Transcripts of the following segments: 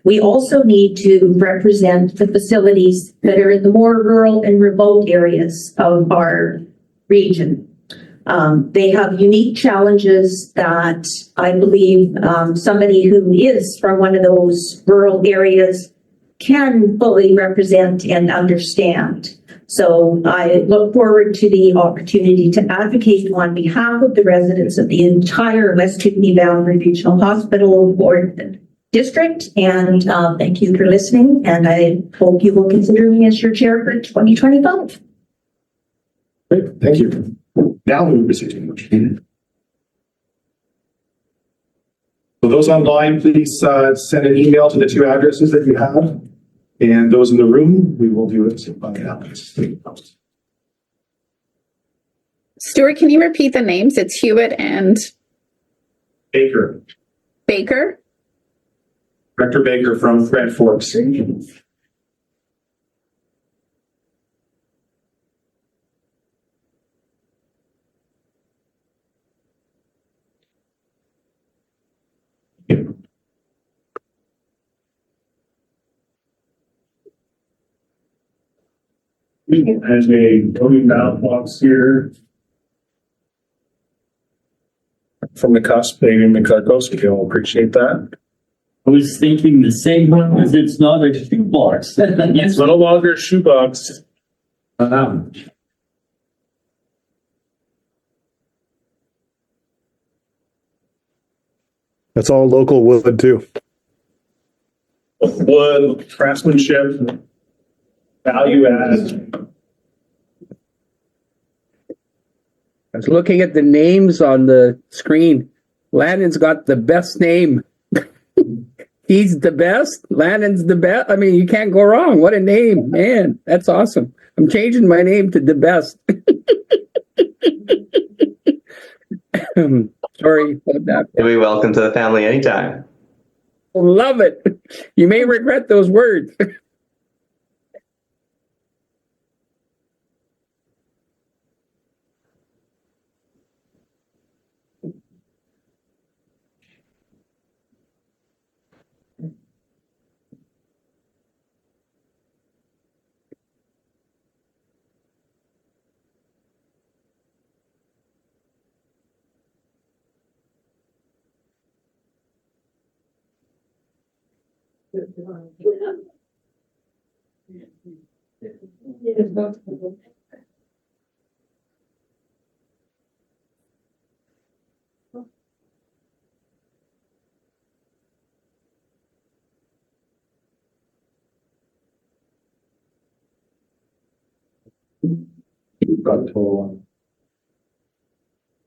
We also need to represent the facilities that are in the more rural and remote areas of our region. They have unique challenges that I believe somebody who is from one of those rural areas can fully represent and understand. So I look forward to the opportunity to advocate on behalf of the residents of the entire West Kootenay Valley Regional Hospital Board District. And thank you for listening. And I hope you will consider me as your chair for 2025. Great, thank you. Now we will proceed to the motion. So those online, please send an email to the two addresses that you have. And those in the room, we will do it by balance. Stuart, can you repeat the names? It's Hewitt and Baker, Baker. Director Baker from Grand Forks. As a voting ballot box here from the cusp, David McCarkos, we'll appreciate that. I was thinking the same one as it's not a shoebox. It's no longer a shoebox. That's all local wood too. Wood, craftsmanship, value add. I was looking at the names on the screen. Lannon's got the best name. He's the best. Lannon's the best. I mean, you can't go wrong. What a name, man. That's awesome. I'm changing my name to the best. Sorry about that. You'll be welcome to the family anytime. Love it. You may regret those words.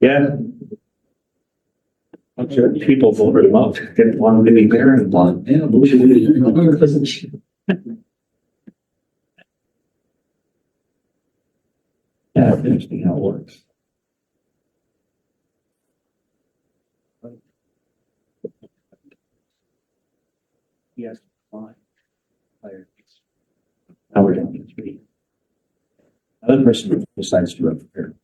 Yeah. I'm sure people voted him out. Didn't want him to be there and one. Yeah, yeah, interesting how it works. Yes, fine. Now we're down to 3. Another person decides to run for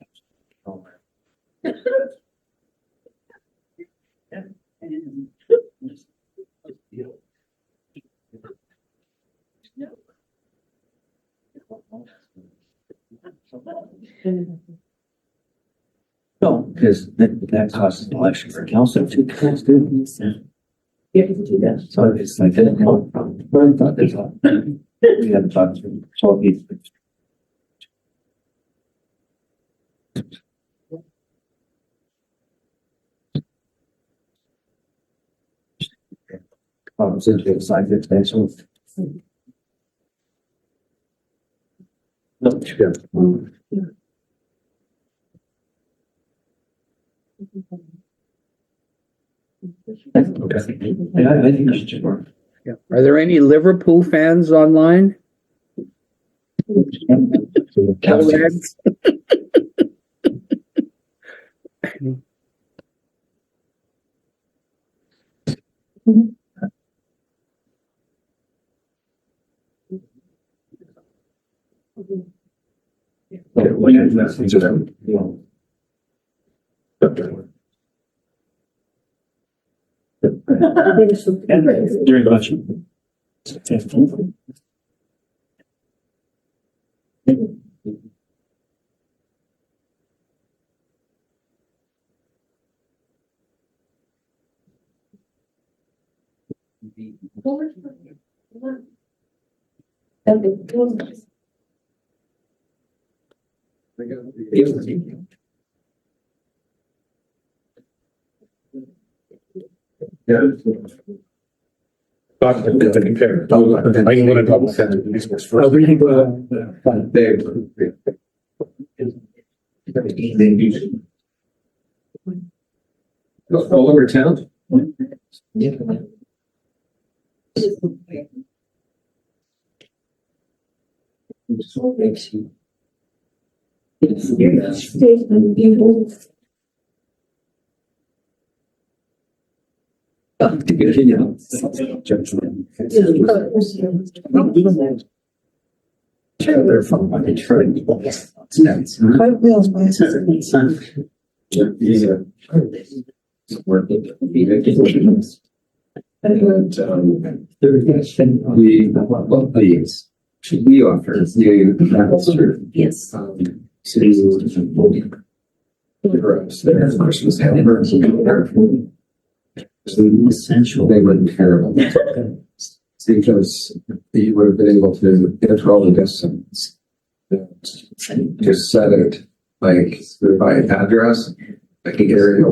no, because that costs an election for council to cast it. Yeah, do that. So it's like, no problem. We haven't talked to him. So he's. Since we decided to extend, so. No, sure. Okay. Yeah, I think that's sure. Yeah. Are there any Liverpool fans online? Reds? During the election. Yeah. I can compare. I can let it double check these first. All over town? They're from Detroit. We offer you Yes. their Christmas hampers. Essential. They wouldn't care about that. Because you would have been able to get all the distance. Just set it like by address, like area.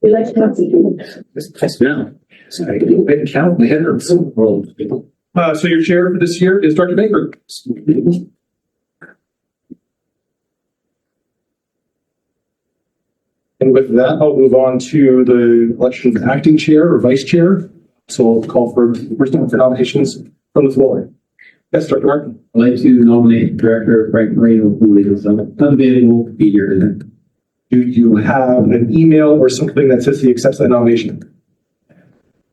So your chair for this year is Dr. Baker. And with that, I'll move on to the election of acting chair or vice chair. So I'll call for nominations from the floor. Yes, Dr. Martin. I'd like to nominate Director Frank Marino, who is unavailable to be here tonight. Do you have an email or something that says he accepts that nomination?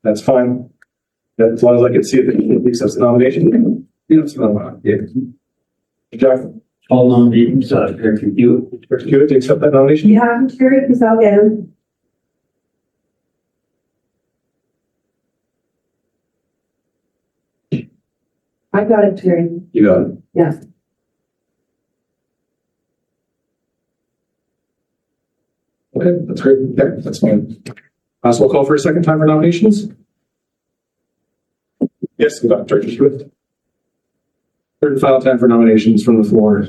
That's fine. As long as I can see that he accepts the nomination. Yeah. Jack. All nominations, Director Hewitt. Director Hewitt, do you accept that nomination? Yeah, I'm sure because I'll get him. I got it, Terry. You got it. Yeah. Okay, that's great. Yeah, that's fine. So we'll call for a second time for nominations. Yes, we got Director Hewitt. Third and final time for nominations from the floor.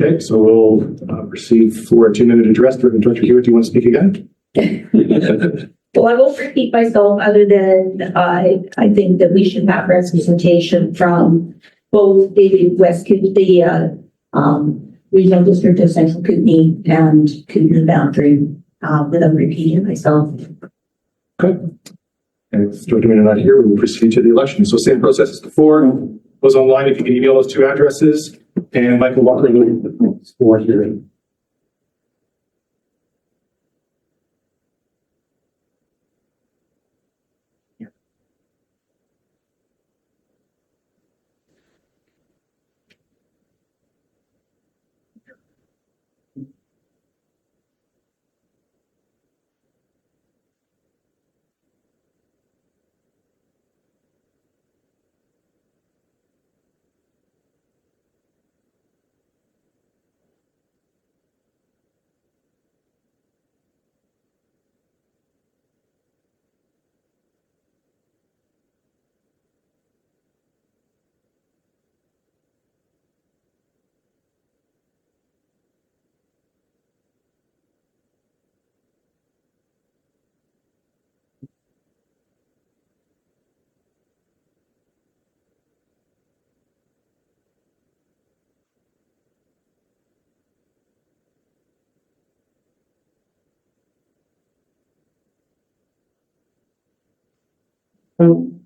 Okay, so we'll proceed for a 2-minute address. Director Hewitt, do you want to speak again? Well, I won't repeat myself other than I think that we should have representation from both the West Kootenay, Regional District of Central Kootenay and Kootenay boundary, without repeating myself. Okay. And if Director Maynard not here, we will proceed to the election. So same process as before. Those online, if you can email those 2 addresses, and Michael Walker will score here. Bill.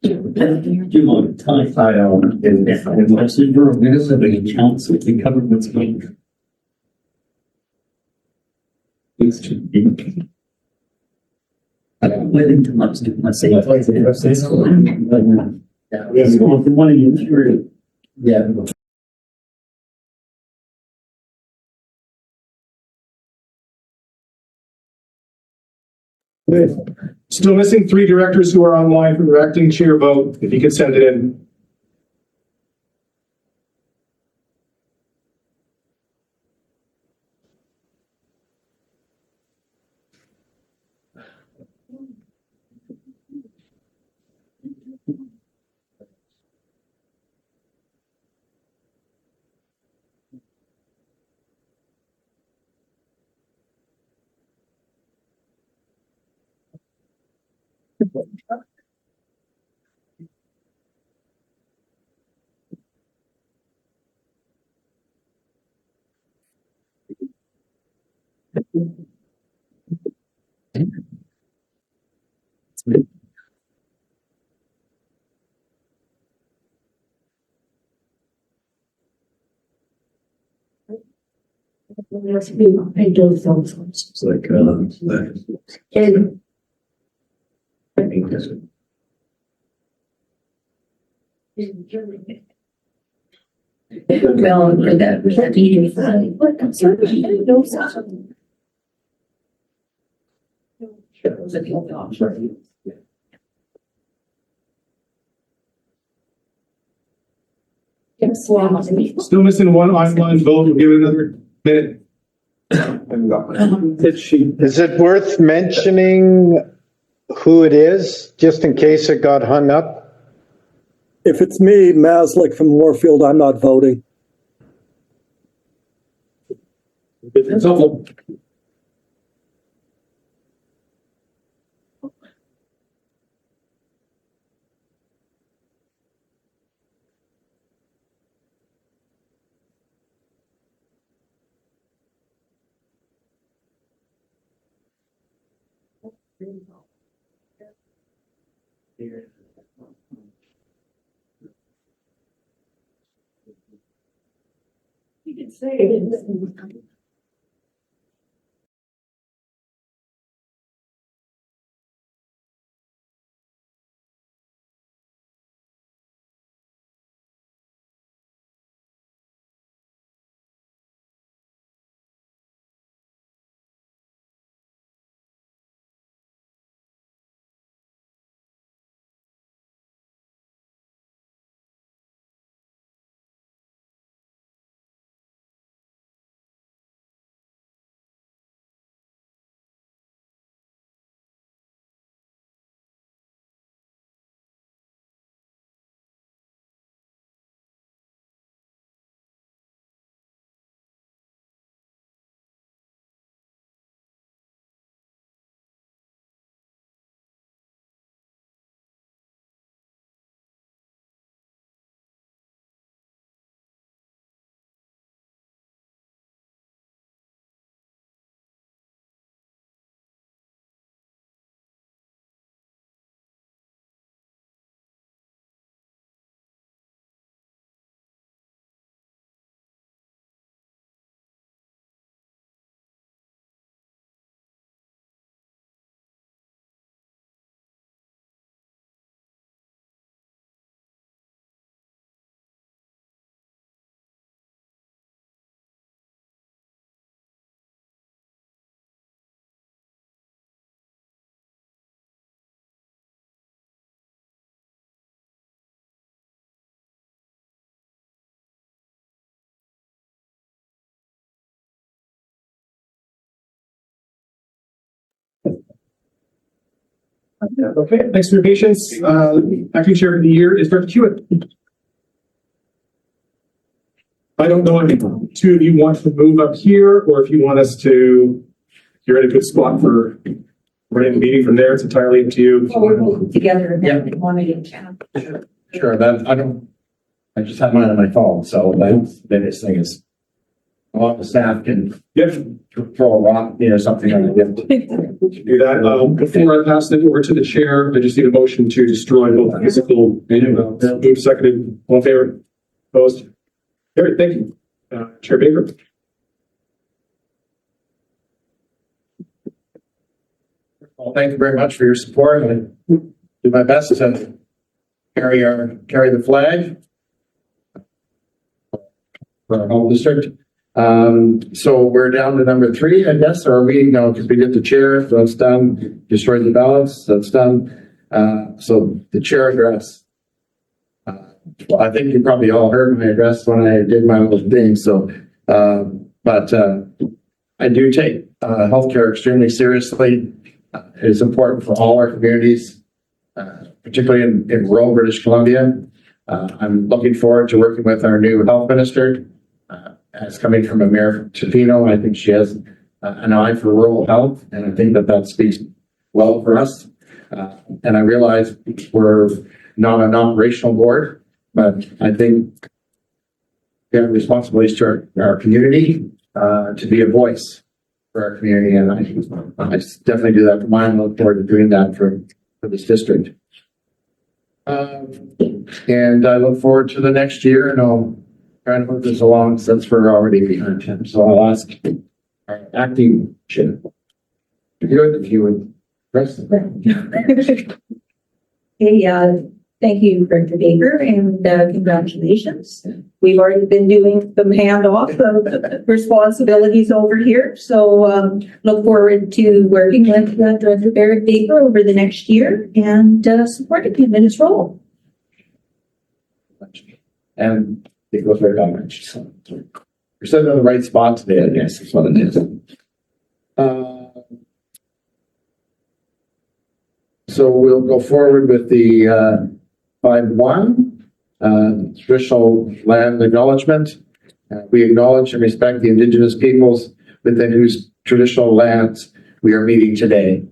Too long time. I don't. And most of the room, there's a big chance that we cover what's going on. It's too big. I don't wait until much to myself. One of you through. Yeah. Still missing 3 directors who are online for the acting chair vote. If you could send it in. I don't so. It's like, And well, for that meeting. I'm sorry, I don't know something. Still missing 1 online vote. We'll give it another minute. And got my- Is it worth mentioning who it is, just in case it got hung up? If it's me, Maslick from Warfield, I'm not voting. It's helpful. You can say it. Okay, thanks for your patience. Acting chair of the year is Director Hewitt. I don't know if two of you want to move up here or if you want us to, you're in a good spot for running the meeting from there. It's entirely up to you. Well, we're both together and then we want to get down. Sure, I just have mine on my phone, so the biggest thing is a lot of the staff can throw a rock, something on the gift. Do that. Before I pass it over to the chair, I just need a motion to destroy both physical and move seconded. All in favor? Opposed? Carried. Thank you. Chair Baker. Well, thank you very much for your support. I do my best to carry the flag for our home district. So we're down to number 3, I guess, or we know because we did the chair, so that's done. Destroyed the ballots, that's done. So the chair address. Well, I think you probably all heard my address when I did my little thing. So, but I do take healthcare extremely seriously. It is important for all our communities, particularly in rural British Columbia. I'm looking forward to working with our new health minister. As coming from a Mayor Tofino, I think she has an eye for rural health, and I think that speaks well for us. And I realize we're not an operational board, but I think we have responsibilities to our community to be a voice for our community, and I definitely do that for mine. I look forward to doing that for this district. And I look forward to the next year, and I'll try to move this along since we're already behind him. So I'll ask our acting chair, if you would press the Okay, thank you, Director Baker, and congratulations. We've already been doing some handoff of responsibilities over here, so look forward to working with Director Baker over the next year and supporting him in his role. And it goes right on. So you're sitting in the right spot today, I guess, is what it is. so we'll go forward with the 5-1, traditional land acknowledgement. We acknowledge and respect the Indigenous peoples within whose traditional lands we are meeting today.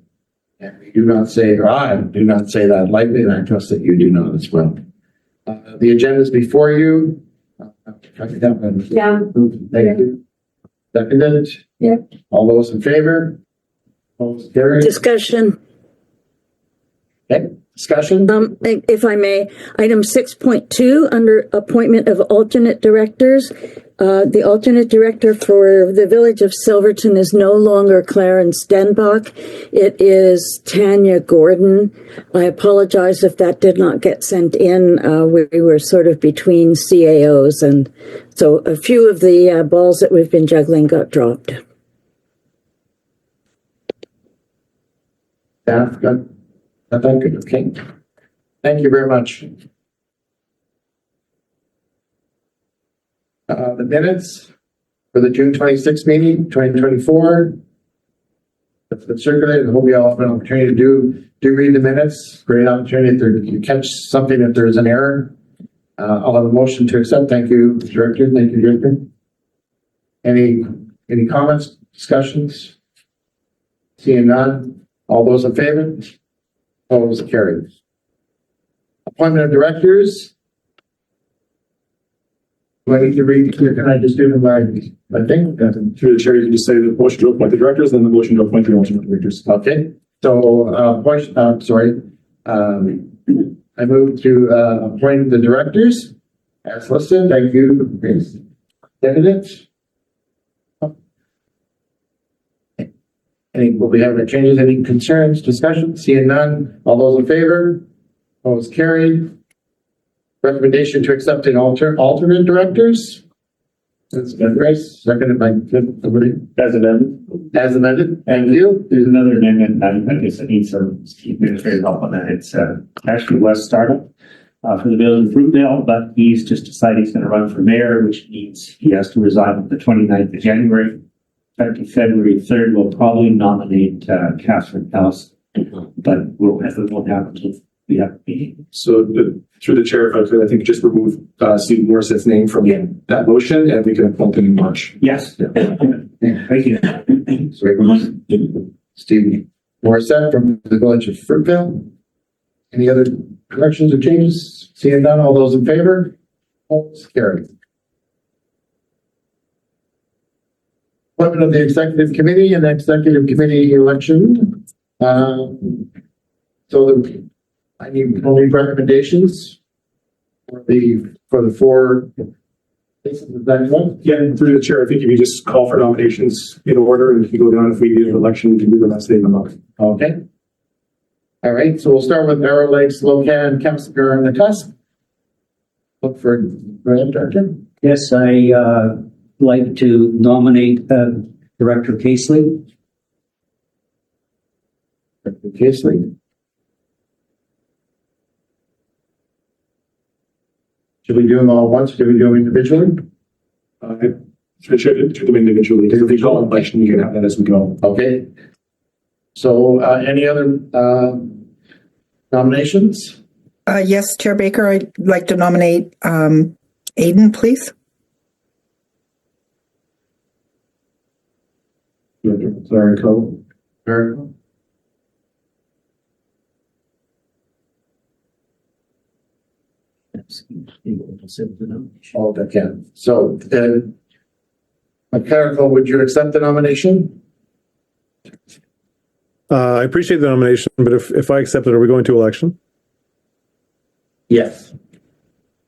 And we do not say, or I do not say that lightly, and I trust that you do not as well. The agenda is before you. Yeah. Thank you. Seconded? Yeah. All those in favor? Opposed, carried. Discussion. Okay, discussion? If I may, item 6.2 under appointment of alternate directors. The alternate director for the village of Silverton is no longer Clarence Denbach. It is Tanya Gordon. I apologize if that did not get sent in. We were sort of between CAOs, and so a few of the balls that we've been juggling got dropped. Staff got that good, okay. Thank you very much. The minutes for the June 26th meeting, 2024. That's circulated. I hope you all have an opportunity to do read the minutes. Great opportunity if you catch something if there's an error. I'll have a motion to accept. Thank you, Director. Thank you, Director. Any comments, discussions? Seeing none. All those in favor? Opposed, carried. Appointment of directors. Do I need to read? Can I just do them by thing? Through the chair, you can just say the motion to appoint the directors, then the motion to appoint the alternate directors. Okay. So, I move to appoint the directors as listed. Thank you. Candidates. Will we have any changes, any concerns, discussion? Seeing none. All those in favor? Opposed, carried. Recommendation to accept an alternate directors. That's been Grace, seconded by somebody. As amended. As amended. Thank you. There's another amendment. I guess it needs some administrative help on that. It's actually Wes Startup for the village of Fruitvale, but he's just decided he's going to run for mayor, which means he has to resign on the 29th of January. Effective February 3rd, we'll probably nominate Catherine House, but it won't happen until we have a meeting. So through the chair, if I could, I think just remove Steve Morris's name from that motion and we can appoint him in March. Yes. Yeah. Thank you. Steve Morissette from the village of Fruitvale. Any other corrections or changes? Seeing none, all those in favor? Opposed, carried. Appointment of the executive committee and executive committee election. I need only recommendations for the four places. Is that one? Yeah, through the chair, I think if you just call for nominations in order and if you go down, if we need an election, we can do them as they come up. Okay. All right, so we'll start with Arrow Lakes, Locan, Kemsinger, and the Tusk. Look for Director. Yes, I like to nominate Director Casely. Director Casely. Should we do them all at once? Should we do them individually? Should do them individually. Because if we call an election, you can have that as we go. Okay. So, any other nominations? Yes, Chair Baker, I'd like to nominate Aiden, please. Clerico. Oh, that can. So then, Clerico, would you accept the nomination? I appreciate the nomination, but if I accept it, are we going to election? Yes.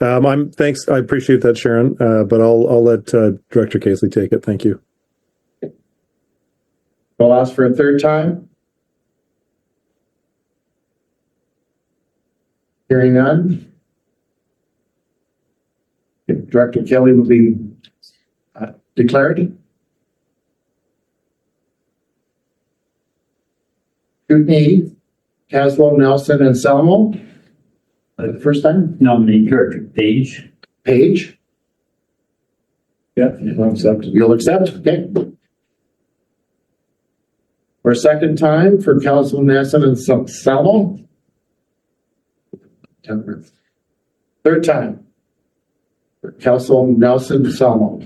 Thanks. I appreciate that, Sharon. But I'll let Director Casely take it. Thank you. I'll ask for a third time. Hearing none. Director Kelly will be declared. Kootenay, Caslow, Nelson, and Selmo. The first time. Nominate Kurt Page. Page. Yeah, you'll accept. Okay. For a second time for Councilman Nelson and Salmo. Third time for Councilman Nelson Salmo.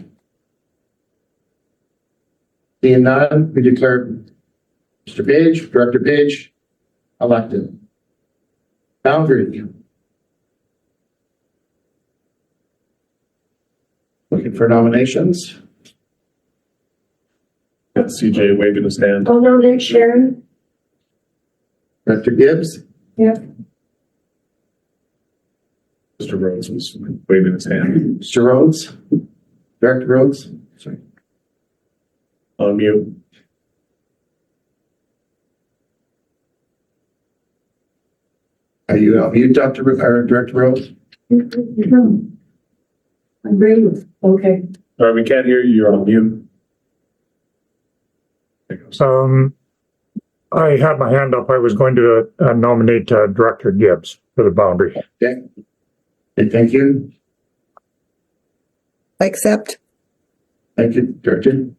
Seeing none, we declare Mr. Page, Director Page, elected. Boundary. Looking for nominations. Got CJ waving his hand. I'll nominate Sharon. Director Gibbs, Yeah. Mr. Rhodes was waving his hand. Mr. Rhodes, Director Rhodes. Sorry. On mute. Are you on mute, Director Rhodes? I'm great. Okay. All right, we can't hear you. You're on mute. There goes. I had my hand up. I was going to nominate Director Gibbs for the boundary. Okay. Okay, thank you. Accept. Thank you, Director.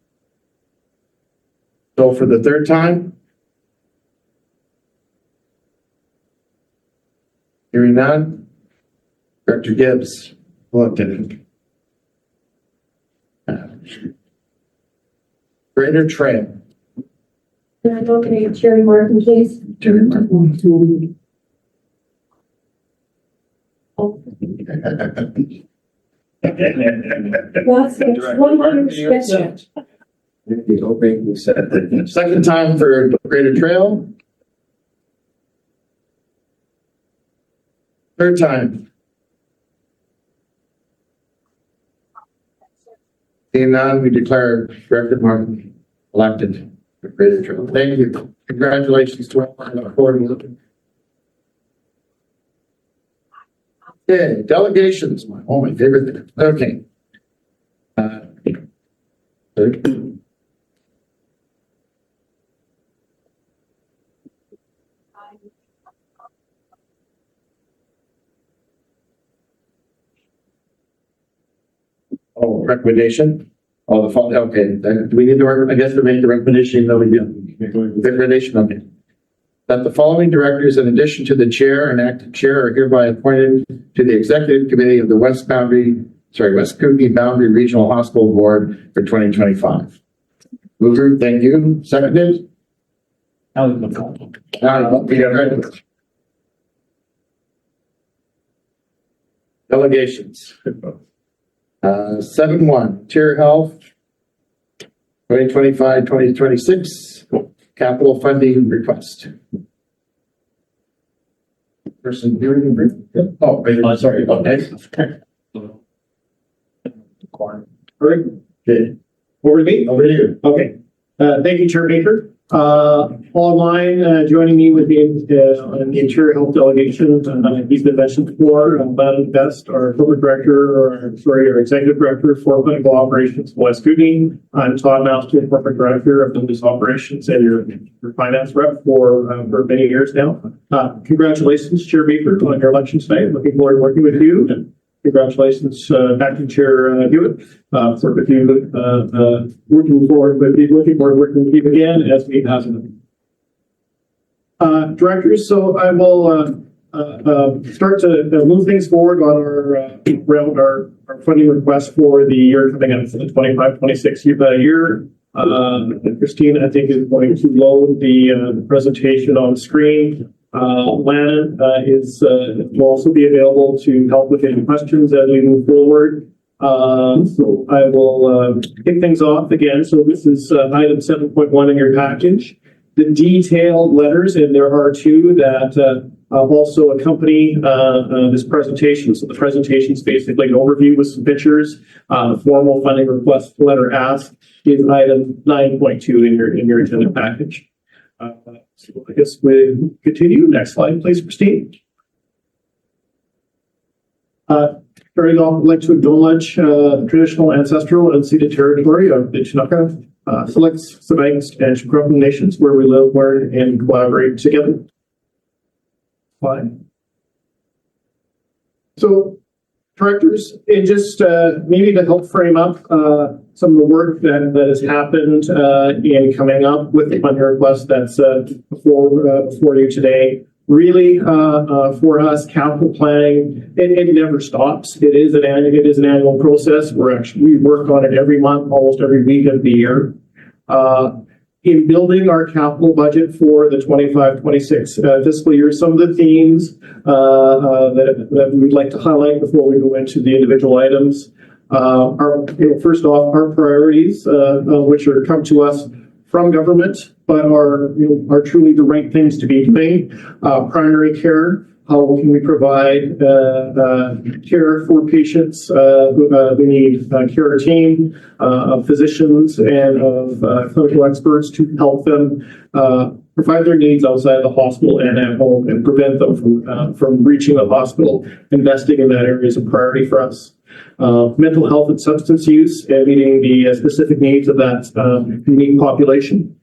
So for the third time? Hearing none? Director Gibbs, elected. Greater Trail. Can I nominate Jerry Martin, please? Jerry Martin. That's 100%. You said that. Second time for Greater Trail. Third time. Seeing none, we declare Director Martin elected for Greater Trail. Thank you. Congratulations to all. I look forward to looking. Okay, delegations, my favorite thing. Okay. Third. Oh, recommendation? Oh, the fault, okay, then do we need to, I guess to make the recommendation, though we do. Recommendation, okay. That the following directors, in addition to the chair and acting chair, are hereby appointed to the executive committee of the West Kootenay Boundary Regional Hospital Board for 2025. Mover, thank you. Seconded? Delegations. 7-1, Tier Health, 2025-2026, capital funding request. Person hearing the oh, wait, sorry, okay. All right. Okay. Over to me. Over to you. Okay. Thank you, Chair Baker. Online, joining me with the Interior Health Delegation, he's been mentioned before, Ladin Best, our corporate director, our executive director for clinical operations, West Kootenay. I'm Todd Mouston, corporate director of business operations and your finance rep for many years now. Congratulations, Chair Baker, on your election tonight. Looking forward to working with you. And congratulations, Acting Chair Hewitt, for with you, looking forward to working with you again as we have directors. So I will start to move things forward on our funding request for the year coming up for the 25-26 year. Christine, I think, is going to load the presentation on screen. Lannon will also be available to help with any questions as we move forward. So I will kick things off again. So this is item 7.1 in your package. The detailed letters, and there are two that also accompany this presentation. So the presentation is basically an overview with some pictures. Formal funding request letter ask is item 9.2 in your agenda package. So I guess we continue. Next slide, please, Christine. Starting off, I'd like to acknowledge the traditional, ancestral, and unceded territory of the Chinooka, Silex, Sabangs, and Chippewa nations, where we live, learn, and collaborate together. Slide. So Directors, and just maybe to help frame up some of the work that has happened in coming up with the funding request that's before you today. Really, for us, capital planning, it never stops. It is an annual process. We work on it every month, almost every week of the year. In building our capital budget for the 25-26 fiscal year, some of the themes that we'd like to highlight before we go into the individual items are, first off, our priorities, which are come to us from government, but are truly the right things to be doing. Primary care. How can we provide care for patients who need care team of physicians and of clinical experts to help them provide their needs outside the hospital and at home and prevent them from reaching the hospital. Investing in that area is a priority for us. Mental health and substance use and meeting the specific needs of that unique population.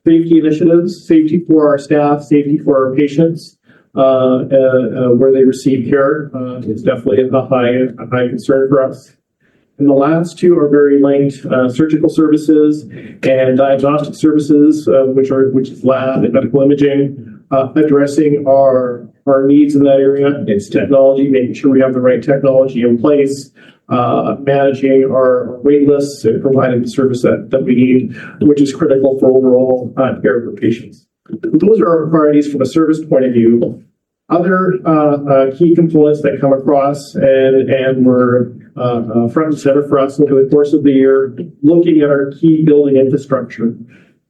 Safety initiatives, safety for our staff, safety for our patients. Where they receive care is definitely a high concern for us. And the last two are very linked: surgical services and diagnostic services, which is lab and medical imaging. Addressing our needs in that area. It's technology, making sure we have the right technology in place. Managing our wait lists and providing the service that we need, which is critical for overall care for patients. Those are our priorities from a service point of view. Other key components that come across and were front and center for us over the course of the year, looking at our key building infrastructure,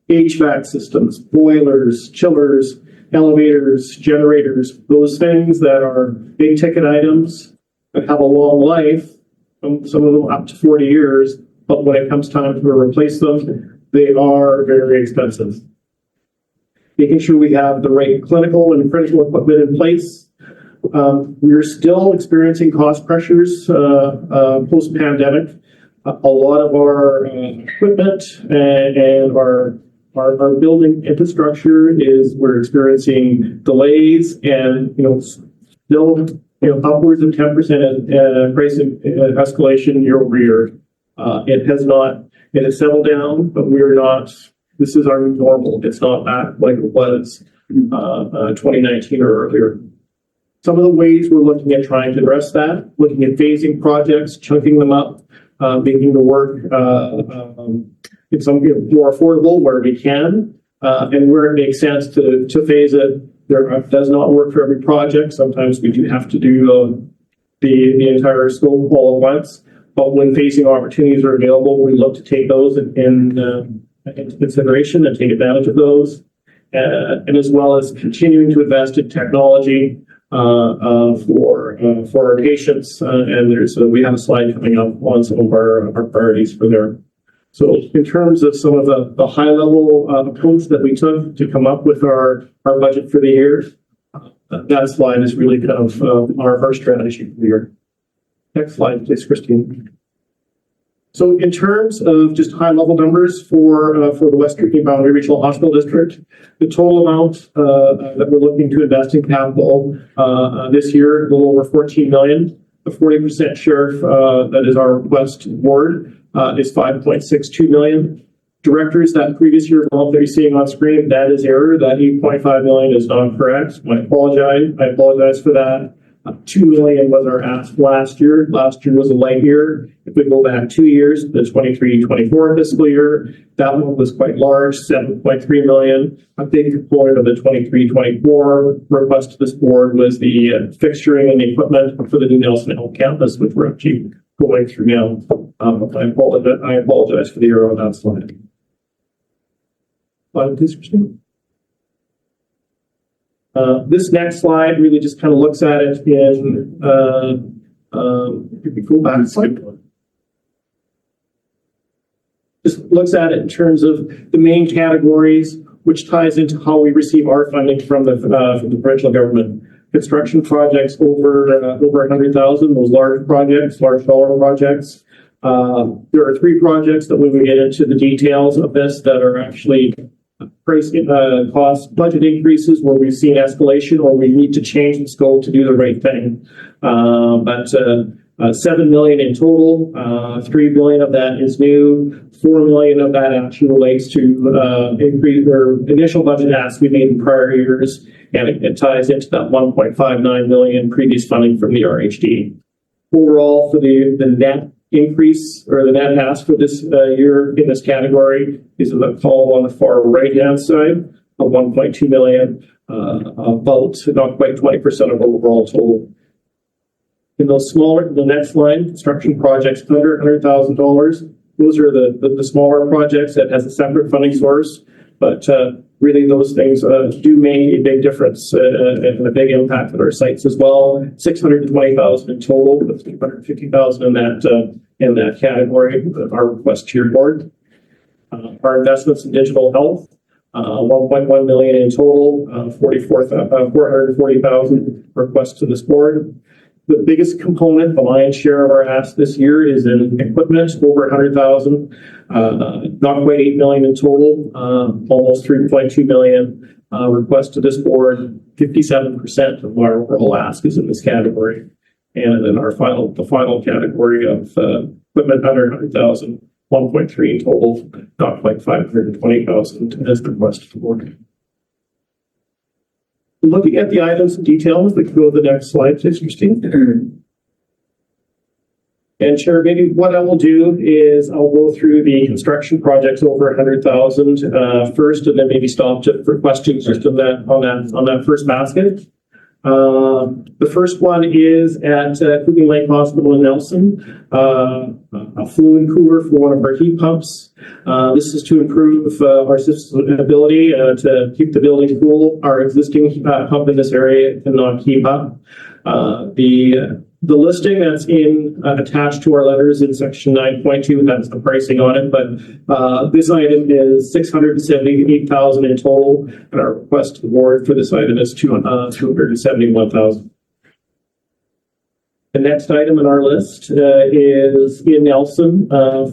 HVAC systems, boilers, chillers, elevators, generators, those things that are big ticket items that have a long life, some of them up to 40 years, but when it comes time to replace them, they are very expensive. Making sure we have the right clinical and critical equipment in place. We're still experiencing cost pressures post-pandemic. A lot of our equipment and our building infrastructure we're experiencing delays and still upwards of 10% price escalation year over year. It has settled down, but we're not. This is our new normal. It's not back like it was 2019 or earlier. Some of the ways we're looking at trying to address that, looking at phasing projects, chunking them up, making the work in some more affordable where we can, and where it makes sense to phase it. There does not work for every project. Sometimes we do have to do the entire scope all at once. But when phasing opportunities are available, we look to take those into consideration and take advantage of those, and as well as continuing to invest in technology for our patients. And we have a slide coming up on some of our priorities for there. So in terms of some of the high level approach that we took to come up with our budget for the year, that slide is really kind of our strategy for the year. Next slide, please, Christine. So in terms of just high level numbers for the West Kootenay Boundary Regional Hospital District, the total amount that we're looking to invest in capital this year, a little over 14 million. The 40% share that is our request board is 5.62 million. Directors, that previous year amount that you're seeing on screen, that is error. That 8.5 million is not correct. I apologize for that. 2 million was our ask last year. Last year was a light year. If we go back 2 years, the 23-24 fiscal year, that one was quite large, 7.3 million. A big component of the 23-24 request to this board was the fixturing and the equipment for the new Nelson Hill campus, which we're actually going through now. I apologize for the error on that slide. Slide, please, Christine. This next slide really just kind of looks at it in, if we go back a slide. Just looks at it in terms of the main categories, which ties into how we receive our funding from the provincial government. Construction projects over 100,000, those large projects, large dollar projects. There are 3 projects that when we get into the details of this that are actually price, cost budget increases where we've seen escalation or we need to change the scope to do the right thing. But 7 million in total, 3 billion of that is new, 4 million of that actually relates to increase or initial budget asks we made in prior years, and it ties into that 1.59 million previous funding from the RHD. Overall, for the net increase or the net ask for this year in this category is in the column on the far right hand side of 1.2 million, about not quite 20% of overall total. In those smaller, the next line, construction projects under $100,000, those are the smaller projects that has a separate funding source, but really those things do make a big difference and a big impact at our sites as well. 620,000 in total, with 250,000 in that category of our request to your board. Our investments in digital health, 1.1 million in total, 440,000 requests to this board. The biggest component, the lion's share of our ask this year is in equipment, over 100,000, not quite 8 million in total, almost 3.2 million requests to this board. 57% of our overall ask is in this category. And then the final category of equipment under 100,000, 1.3 in total, not quite 520,000 as the request to the board. Looking at the items in detail, if we could go to the next slide, please, Christine. And Chair, maybe what I will do is I'll go through the construction projects over 100,000 first, and then maybe stop for questions just on that first basket. The first one is at Kootenay Lake Hospital in Nelson, a fluid cooler for one of our heat pumps. This is to improve our system's ability to keep the building cool. Our existing pump in this area cannot keep up. The listing that's attached to our letters in section 9.2 has the pricing on it, but this item is 678,000 in total, and our request to the board for this item is 271,000. The next item in our list is in Nelson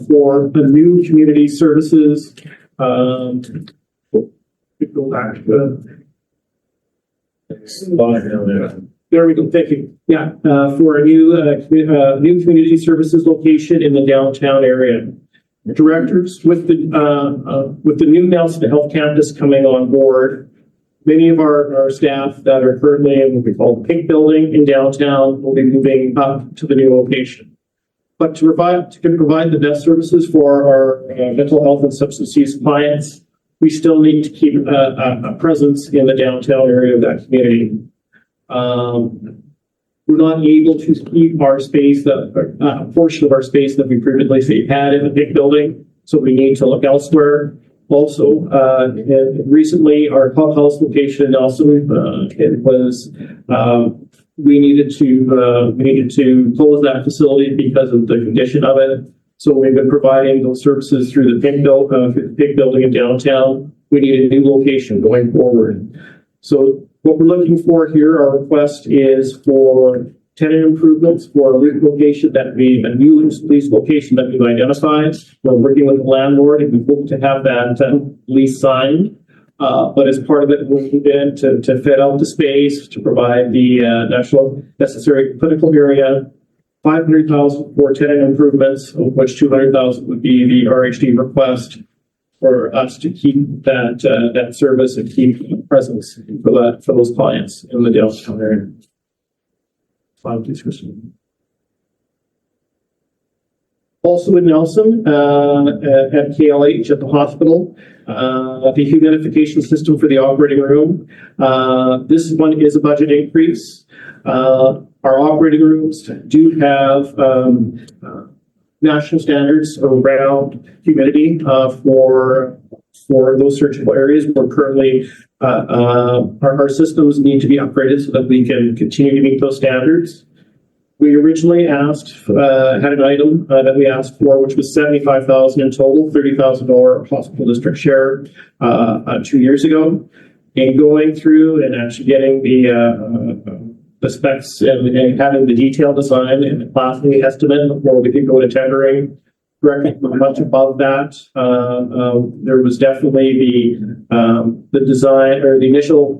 for the new community services. Go back. There we go. Thank you. Yeah, for a new community services location in the downtown area. Directors, with the new Nelson Health Campus coming on board, many of our staff that are currently in what we call the Pink Building in downtown will be moving up to the new location. But to provide the best services for our mental health and substance use clients, we still need to keep a presence in the downtown area of that community. We're not able to keep our space, a portion of our space that we previously had in the big building, so we need to look elsewhere. Also, recently our clubhouse location in Nelson, we needed to close that facility because of the condition of it. So we've been providing those services through the big building in downtown. We need a new location going forward. So what we're looking for here, our request is for tenant improvements for a lease location that we, a new lease location that we've identified. We're working with the landlord and we hope to have that lease signed. But as part of it, we're moving in to fit out the space, to provide the necessary clinical area, 500,000 for tenant improvements, of which 200,000 would be the RHD request for us to keep that service and keep presence for those clients in the downtown area. Slide, please, Christine. Also in Nelson, at KLH at the hospital, the humidification system for the operating room. This one is a budget increase. Our operating rooms do have national standards around humidity for those surgical areas. We're currently our systems need to be upgraded so that we can continue to meet those standards. We originally asked, had an item that we asked for, which was 75,000 in total, $30,000 hospital district share 2 years ago. And going through and actually getting the specs and having the detailed design and the costing estimate before we could go to tendering, directly much above that. There was definitely the design or the initial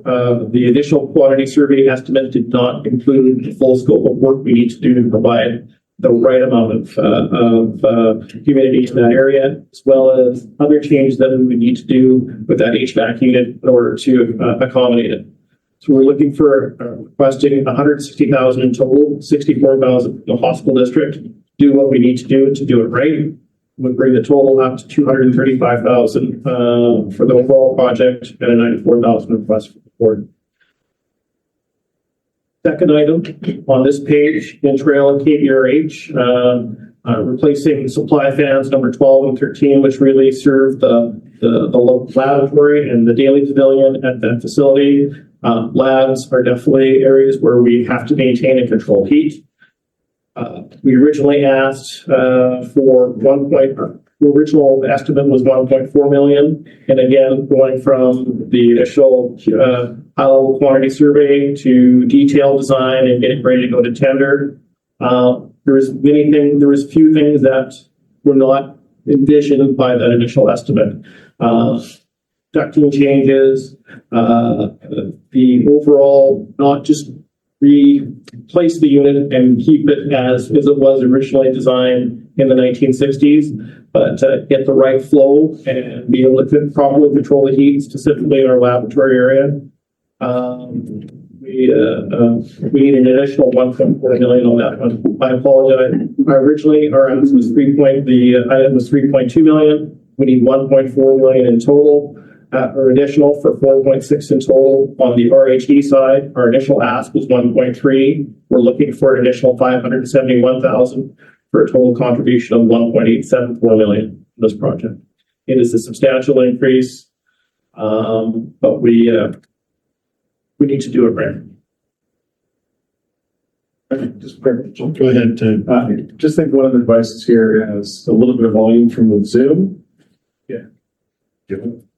quantity survey estimate did not include the full scope of work we need to do to provide the right amount of humidity in that area, as well as other changes that we would need to do with that HVAC unit in order to accommodate it. So we're looking for requesting 160,000 in total, 64,000 for the hospital district. Do what we need to do it right. Would bring the total up to 235,000 for the overall project and a 94,000 request for the board. Second item on this page, Intrail and KBRH, replacing supply fans number 12 and 13, which really serve the laboratory and the daily pavilion at that facility. Labs are definitely areas where we have to maintain and control heat. We originally asked for the original estimate was 1.4 million. And again, going from the initial high-level quantity survey to detailed design and getting ready to go to tender, there was a few things that were not envisioned by that initial estimate. Ducting changes, the overall, not just replace the unit and keep it as it was originally designed in the 1960s, but get the right flow and be able to properly control the heat, specifically in our laboratory area. We need an additional 1.4 million on that one. I apologize. Our ask was the item was 3.2 million. We need 1.4 million in total. Or additional for 4.6 in total on the RHE side. Our initial ask was 1.3. We're looking for an additional 571,000 for a total contribution of 1.874 million for this project. It is a substantial increase, but we need to do it right. Just go ahead. Just think one of the devices here has a little bit of volume from the Zoom. Yeah.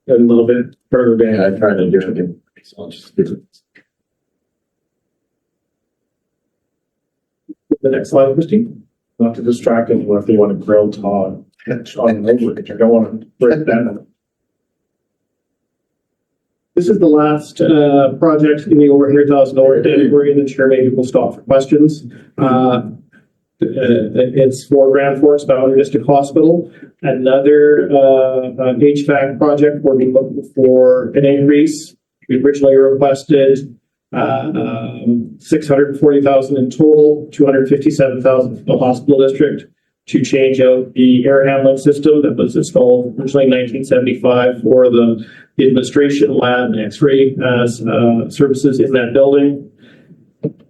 A little bit further down. I tried to do it. So I'll just do it. The next slide, Christine. Not to distract anyone if they want to grill Todd on the over, if you don't want to break down. This is the last project in the over $100,000 category, and the chair maybe will stop for questions. It's for Grand Forks Boundary District Hospital. Another HVAC project where we look for an increase. We originally requested 640,000 in total, 257,000 for the hospital district to change out the air handling system that was installed originally in 1975 for the administration lab and X-ray services in that building.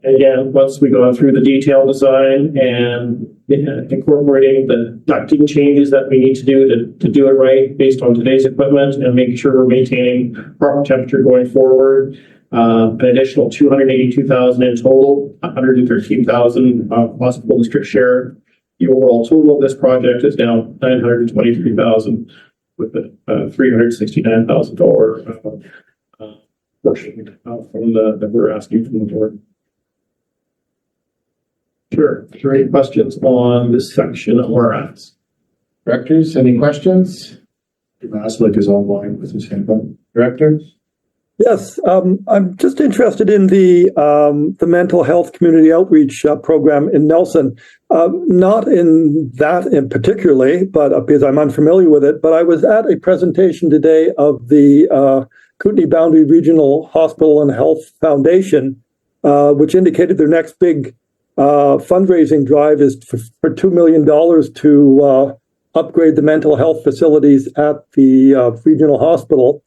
Again, once we go through the detailed design and incorporating the ducting changes that we need to do to do it right based on today's equipment and making sure we're maintaining proper temperature going forward, an additional 282,000 in total, 113,000 hospital district share. The overall total of this project is now 923,000 with a $369,000 portion that we're asking from the board. Sure. Is there any questions on this section of our ask? Directors, any questions? Maslick is online with his hand up. Director? Yes, I'm just interested in the mental health community outreach program in Nelson. Not in that in particularly, but because I'm unfamiliar with it. But I was at a presentation today of the Kootenay Boundary Regional Hospital and Health Foundation, which indicated their next big fundraising drive is for $2 million to upgrade the mental health facilities at the regional hospital.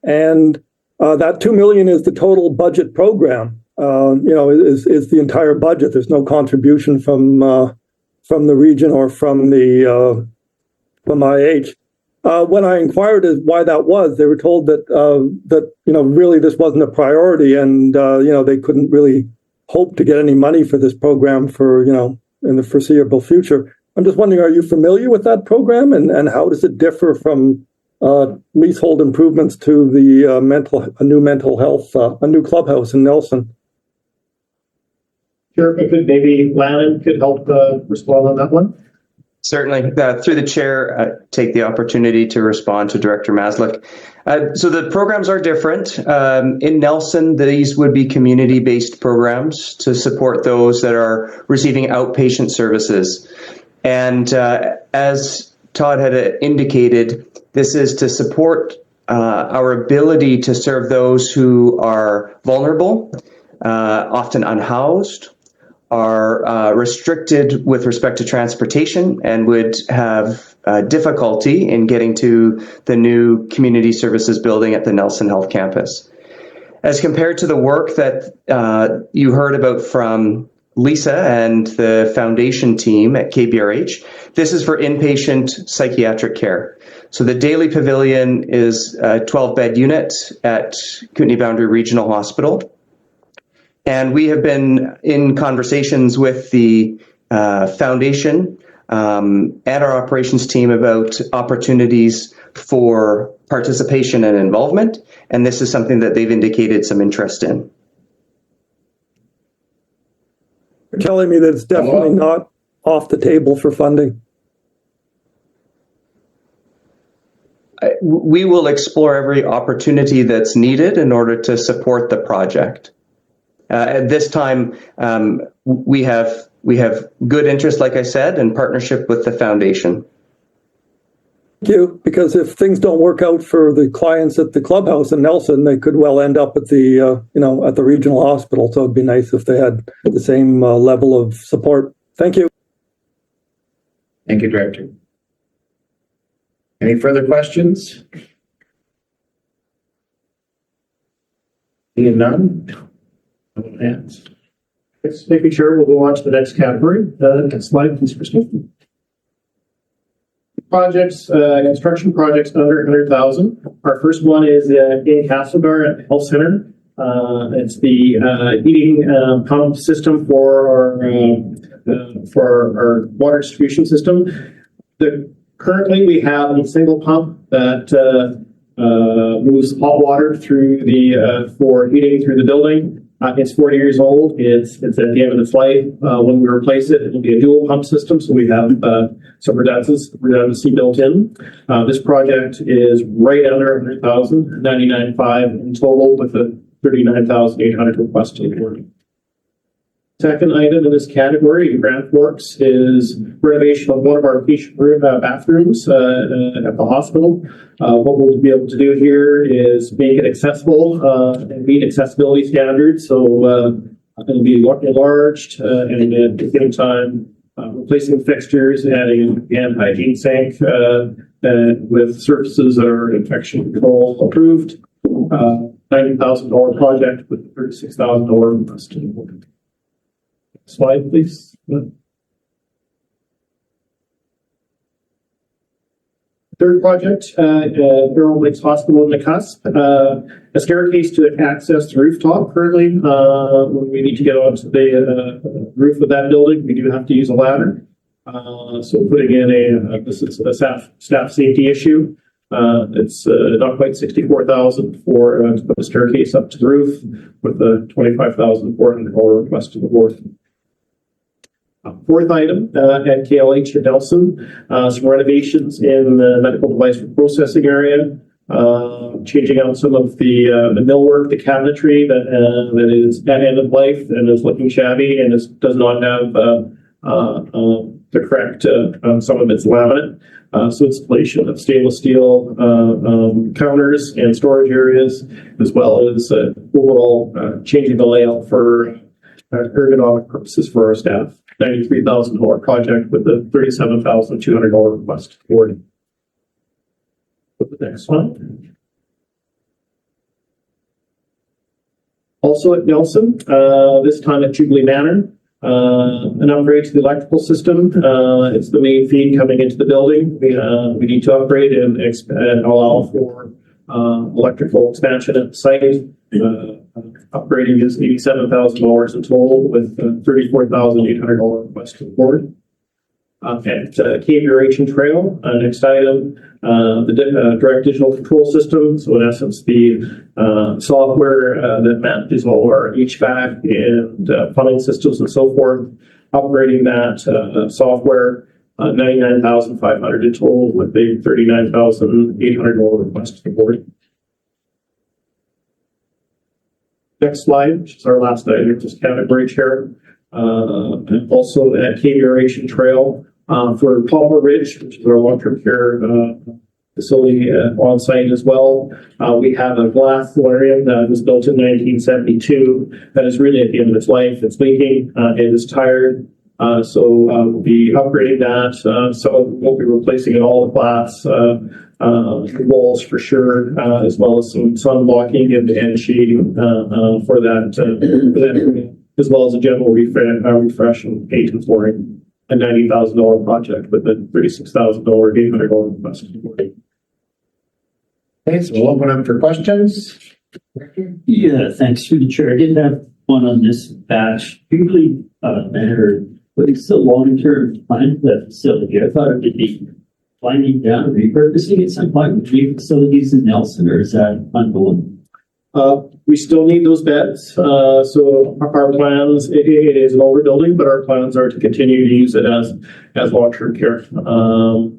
And that $2 million is the total budget program, is the entire budget. There's no contribution from the region or from IH. When I inquired as why that was, they were told that really this wasn't a priority, and they couldn't really hope to get any money for this program for in the foreseeable future. I'm just wondering, are you familiar with that program, and how does it differ from leasehold improvements to the a new mental health, a new clubhouse in Nelson? Sure, maybe Lannon could help respond on that one. Certainly. Through the chair, take the opportunity to respond to Director Maslick. So the programs are different. In Nelson, these would be community-based programs to support those that are receiving outpatient services. And as Todd had indicated, this is to support our ability to serve those who are vulnerable, often unhoused, are restricted with respect to transportation, and would have difficulty in getting to the new community services building at the Nelson Health Campus. As compared to the work that you heard about from Lisa and the foundation team at KBRH, this is for inpatient psychiatric care. So the Daily Pavilion is a 12-bed unit at Kootenay Boundary Regional Hospital. And we have been in conversations with the foundation and our operations team about opportunities for participation and involvement. And this is something that they've indicated some interest in. You're telling me that it's definitely not off the table for funding. We will explore every opportunity that's needed in order to support the project. At this time, we have good interest, like I said, in partnership with the foundation. Thank you, because if things don't work out for the clients at the clubhouse in Nelson, they could well end up at the at the regional hospital. So it'd be nice if they had the same level of support. Thank you. Thank you, Director. Any further questions? Seeing none? No hands. Yes, thank you, Chair. We'll go on to the next category. Next slide, please, Kristen. Projects, construction projects under 100,000. Our first one is in Castlegar at the Health Center. It's the heating pump system for our water distribution system. Currently, we have a single pump that moves hot water through for heating through the building. It's 40 years old. It's at the end of its life. When we replace it, it'll be a dual pump system, so we have some redundancy built in. This project is right under 100,000, 99.5 in total, with a 39,800 requested work. Second item in this category, Grant Works, is renovation of one of our patient bathrooms at the hospital. What we'll be able to do here is make it accessible and meet accessibility standards. So it'll be enlarged and at the same time replacing fixtures, adding a hand hygiene sink with surfaces that are infection control approved. $90,000 project with $36,000 invested. Slide, please. Third project, Earl Lakes Hospital in the cusp. A staircase to access the rooftop. Currently, when we need to get onto the roof of that building, we do have to use a ladder. So putting in this is a staff safety issue. It's not quite $64,000 for to put a staircase up to the roof, with a $25,400 request to the board. Fourth item at KLH at Nelson, some renovations in the medical device processing area, changing out some of the millwork, the cabinetry that is at end of life and is looking shabby and does not have the correct some of its laminate. So installation of stainless steel counters and storage areas, as well as overall changing the layout for ergonomic purposes for our staff. $93,000 project with a $37,200 request awarded. Put the next one. Also at Nelson, this time at Jubilee Manor, an upgrade to the electrical system. It's the main feed coming into the building. We need to upgrade and allow for electrical expansion at the site. Upgrading is $87,000 in total, with $34,800 request to the board. At KBRH and Trail, next item, the direct digital control system. So in essence, the software that manages all our HVAC and plumbing systems and so forth. Upgrading that software $99,500 in total with a $39,800 request to the board. Next slide, which is our last item, just category chair. Also at Cave Aeration Trail for Palmer Ridge, which is our long-term care facility on site as well. We have a glass solarium that was built in 1972 that is really at the end of its life. It's leaking, it is tired. So we'll be upgrading that. So we'll be replacing all the glass walls for sure, as well as some sun blocking and shading for that area, as well as a general refresh and paint and flooring. A $90,000 project with a $36,000 $800 investment. Okay, so we'll open up for questions. Yeah, thanks through the chair. I did have one on this batch. Usually, matter, what is the long-term plan for that facility? I thought it would be winding down and repurposing at some point with new facilities in Nelson, or is that ongoing? We still need those beds. So our plans, it is an overbuilding, but our plans are to continue to use it as long-term care. And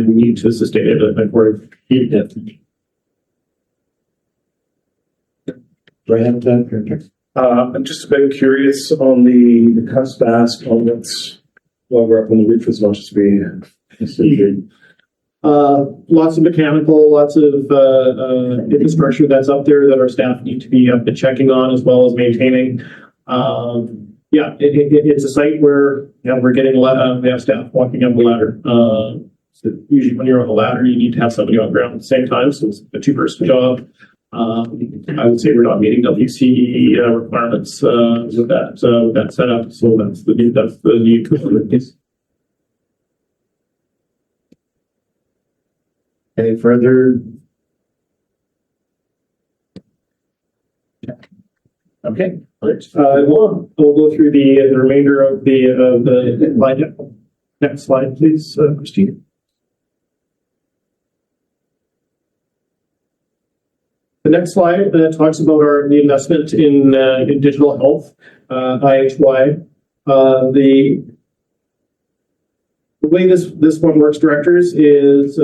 we need to sustain it according to definitely. I'm just a bit curious on the cusp ask on what's while we're up on the roof as much as we considered. Lots of mechanical, lots of infrastructure that's up there that our staff need to be up and checking on as well as maintaining. Yeah, it's a site where we're getting we have staff walking up the ladder. So usually when you're on the ladder, you need to have somebody on the ground at the same time. So it's a two-person job. I would say we're not meeting WCE requirements with that setup. So that's the need. Any further? Okay. We'll go through the remainder of the slide. Next slide, please, Christine. The next slide talks about the investment in digital health, IHY. The way this one works, directors, is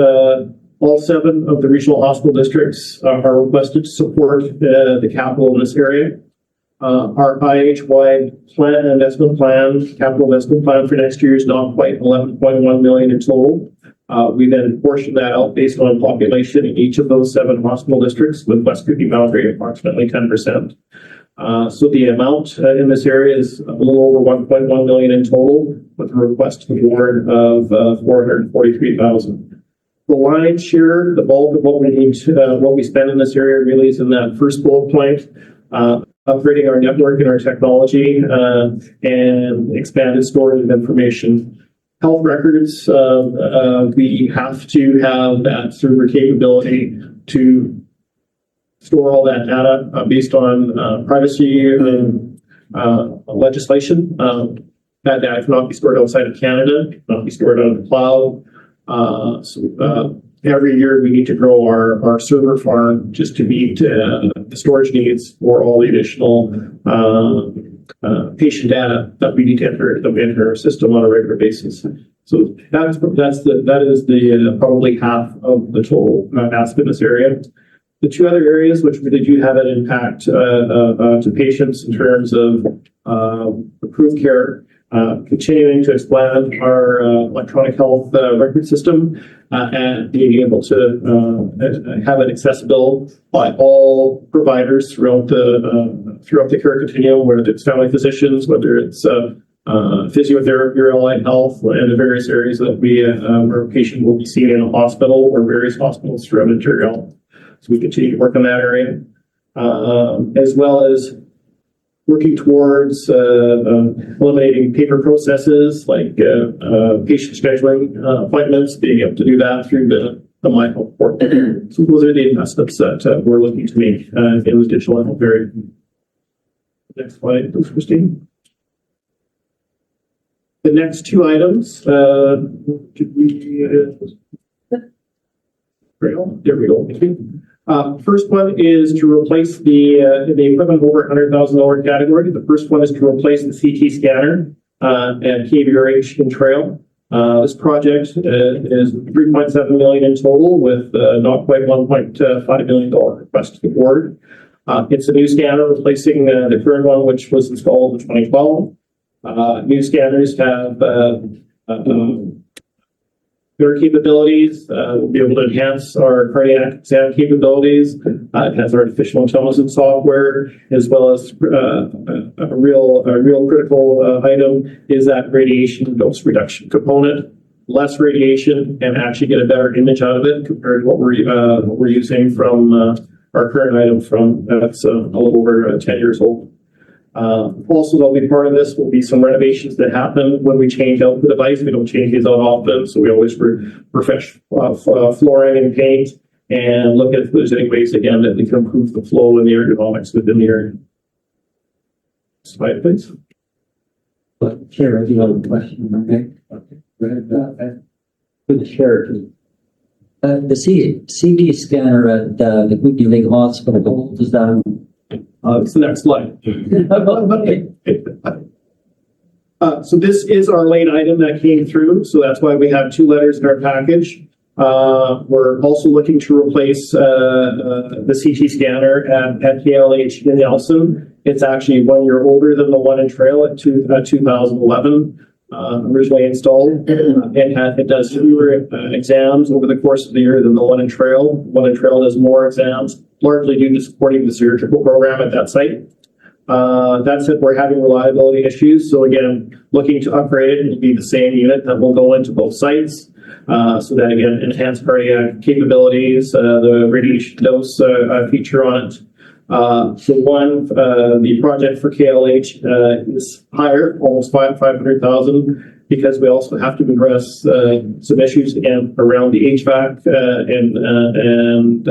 all 7 of the regional hospital districts are requested to support the capital in this area. Our IHY plan, investment plan, capital investment plan for next year is not quite 11.1 million in total. We then portion that out based on population in each of those 7 hospital districts, with West Kootenay boundary approximately 10%. So the amount in this area is a little over 1.1 million in total, with a request to the board of 443,000. The lion's share, the bulk of what we need to, what we spend in this area really is in that first bullet point, upgrading our network and our technology, and expanded storage of information. Health records, we have to have that server capability to store all that data based on privacy legislation. That data cannot be stored outside of Canada, cannot be stored on the cloud. So every year we need to grow our server farm just to meet the storage needs for all the additional patient data that we need to enter our system on a regular basis. So that is the probably half of the total ask in this area. The 2 other areas which really do have an impact to patients in terms of improved care, continuing to expand our electronic health record system and being able to have it accessible by all providers throughout the care continuum, whether it's family physicians, whether it's physiotherapy or allied health, and the various areas that where a patient will be seen in a hospital or various hospitals throughout Ontario. So we continue to work on that area, as well as working towards eliminating paper processes like patient scheduling appointments, being able to do that through the MyHealth portal. So those are the investments that we're looking to make in the digital health area. Next slide, please, Christine. The next 2 items, did we? There we go. First one is to replace the equipment over $100,000 category. The first one is to replace the CT scanner. and KBRH in Trail. This project is 3.7 million in total with not quite $1.5 million request to the board. It's a new scanner replacing the current one, which was installed in 2012. New scanners have better capabilities. We'll be able to enhance our cardiac exam capabilities. It has artificial intelligence software, as well as a real critical item is that radiation dose reduction component. Less radiation and actually get a better image out of it compared to what we're using from our current item from that's a little over 10 years old. Also, there'll be part of this will be some renovations that happen when we change out the device. We don't change these out often, so we always refresh flooring and paint and look at if there's any ways again that we can improve the flow and the ergonomics within the area. Slide, please. Chair, I do have a question. Okay. Go ahead. For the chair. The CT scanner at the Kootenay Hospital is down. It's the next slide. So this is our late item that came through. So that's why we have 2 letters in our package. We're also looking to replace the CT scanner at KLH in Nelson. It's actually 1 year older than the one in Trail at 2011. Originally installed. It does fewer exams over the course of the year than the one in Trail. One in Trail does more exams, largely due to supporting the surgical program at that site. That said, we're having reliability issues. So again, looking to upgrade it, it'll be the same unit that will go into both sites. So that again, enhanced cardiac capabilities, the radiation dose feature on it. The project for KLH is higher, almost 500,000, because we also have to address some issues again around the HVAC and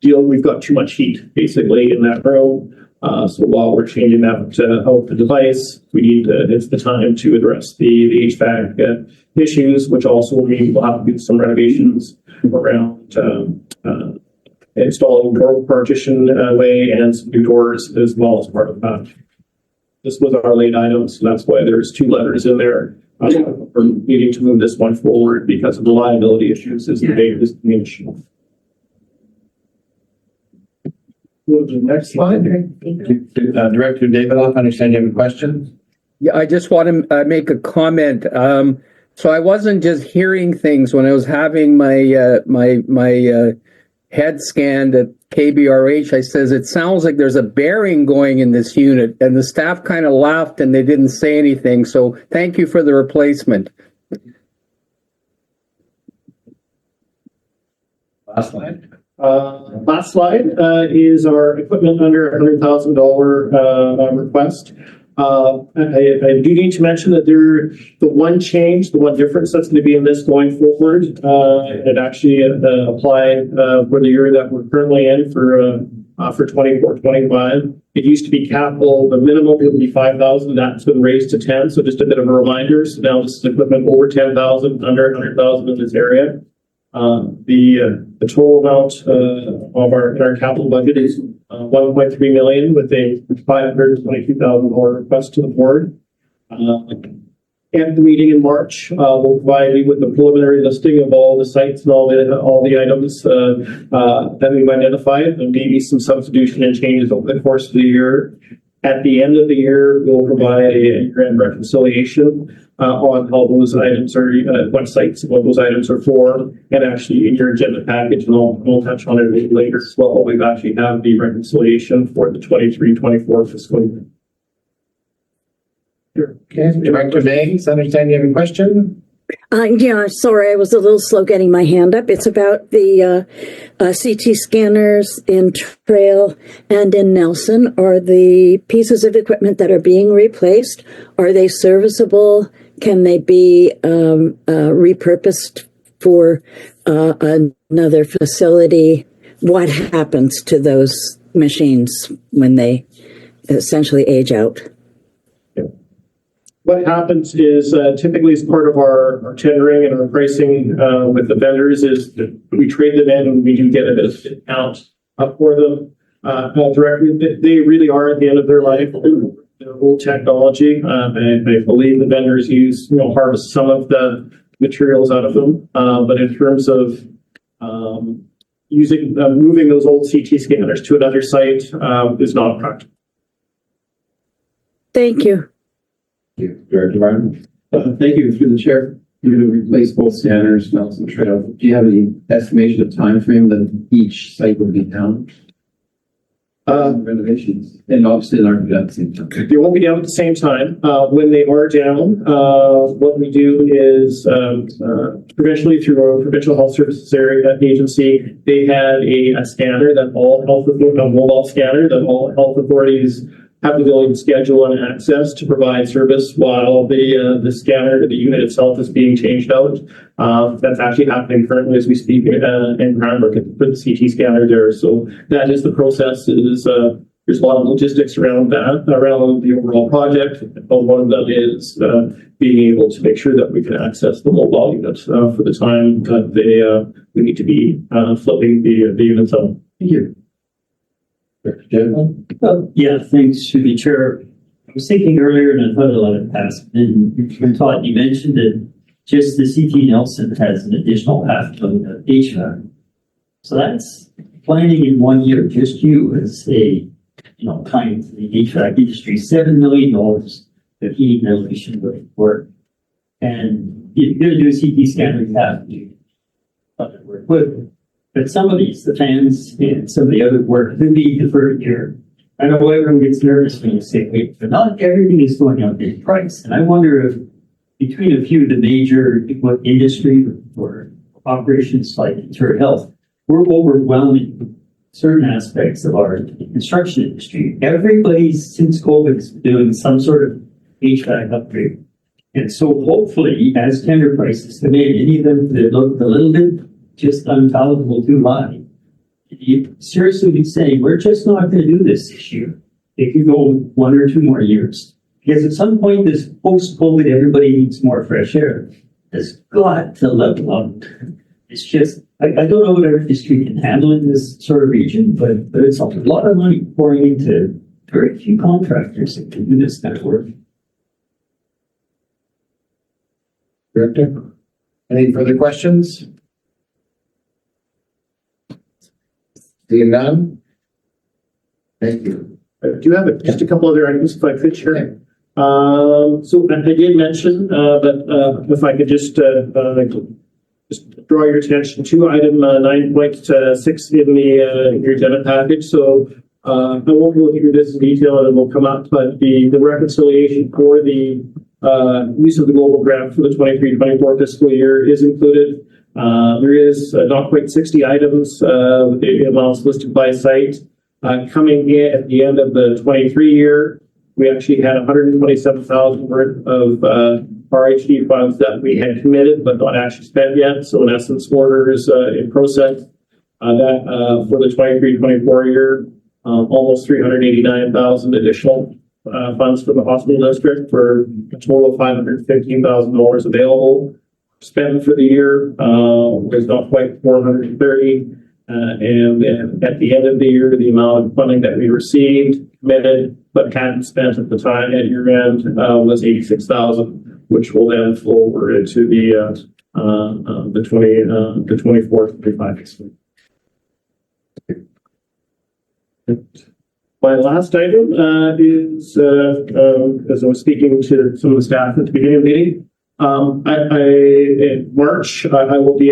deal. We've got too much heat basically in that room. So while we're changing that out the device, we need it's the time to address the HVAC issues, which also means we'll have to do some renovations around installing door partition way and some new doors as well as part of that. This was our late item, so that's why there's 2 letters in there. We're needing to move this one forward because of the liability issues is the main issue. Move to the next slide. Director David, I understand you have a question. Yeah, I just want to make a comment. So I wasn't just hearing things when I was having my head scanned at KBRH. I says, it sounds like there's a bearing going in this unit, and the staff kind of laughed and they didn't say anything. So thank you for the replacement. Last slide. Last slide is our equipment under $100,000 request. I do need to mention that the one difference that's going to be in this going forward, it actually applied for the year that we're currently in for 24-25. It used to be capital, the minimum it would be 5,000. That's been raised to 10. So just a bit of a reminder. So now this is equipment over 10,000, under 100,000 in this area. The total amount of our capital budget is 1.3 million with a $522,000 request to the board. At the meeting in March, we'll provide you with a preliminary listing of all the sites and all the items that we've identified, and maybe some substitution and changes over the course of the year. At the end of the year, we'll provide a year-end reconciliation on how those items are, what sites, what those items are for, and actually in your agenda package, and we'll touch on it a little later as well. We've actually have the reconciliation for the 23-24 fiscal year. Okay, Director Banks, I understand you have a question? Yeah, sorry, I was a little slow getting my hand up. It's about the CT scanners in Trail and in Nelson. Are the pieces of equipment that are being replaced, are they serviceable? Can they be repurposed for another facility? What happens to those machines when they essentially age out? What happens is typically as part of our tendering and our pricing with the vendors is that we trade them in and we do get a bit of discount up for them directly. They really are at the end of their life. their old technology. And I believe the vendors use, harvest some of the materials out of them. But in terms of moving those old CT scanners to another site is not practical. Thank you. Director Martin. Thank you, through the chair. You're going to replace both scanners, Nelson Trail. Do you have any estimation of time frame that each site will be down? Renovations, and obviously they're not at the same time. They won't be down at the same time. When they are down, what we do is provincially through our provincial health services area agency, they had a scanner that all health, a mobile scanner that all health authorities have the ability to schedule and access to provide service while the scanner, the unit itself is being changed out. That's actually happening currently as we speak in Cranbrook for the CT scanner there. So that is the process. There's a lot of logistics around that, around the overall project. One of them is being able to make sure that we can access the mobile units for the time that we need to be flipping the units out. Thank you. Yeah, thanks to the chair. I was thinking earlier, and I thought a lot of passed. And Todd, you mentioned that just the CT Nelson has an additional $500,000 of HVAC. So that's planning in 1 year. Just you as a kind to the HVAC industry, $7 million of heating ventilation work. And if you're going to do a CT scanner, you have to work with. But some of these, the fans and some of the other work could be deferred here. I know everyone gets nervous when you say, wait, but not everything is going up in price. And I wonder if between a few of the major industry or operations like Interior Health, we're overwhelming certain aspects of our construction industry. Everybody's since COVID is doing some sort of HVAC upgrade. And so hopefully as tender prices come in, any of them that look a little bit just unpalatable too high, you seriously be saying, we're just not going to do this year. It could go 1 or 2 more years. Because at some point, this post-COVID, everybody needs more fresh air. It's got to level up. It's just, I don't know what our industry can handle in this sort of region, but it's a lot of money pouring into very few contractors that can do this kind of work. Director, any further questions? Seeing none? Thank you. I do have just a couple other items if I could share. So I did mention, but if I could just draw your attention to item 9.6 in your agenda package. So I won't go through this in detail and it will come up, but the reconciliation for the use of the global grant for the 23-24 fiscal year is included. There is not quite 60 items, the amounts listed by site. Coming in at the end of the 23 year, we actually had 127,000 worth of RHD funds that we had committed but not actually spent yet. So in essence, orders in process that for the 23-24 year, almost 389,000 additional funds for the hospital district for a total of $515,000 available. Spend for the year was not quite 430. And at the end of the year, the amount of funding that we received, committed, but hadn't spent at the time at year end was 86,000, which will then flow over into the 24-25 fiscal. My last item is, as I was speaking to some of the staff at the beginning of the meeting, in March, I'll be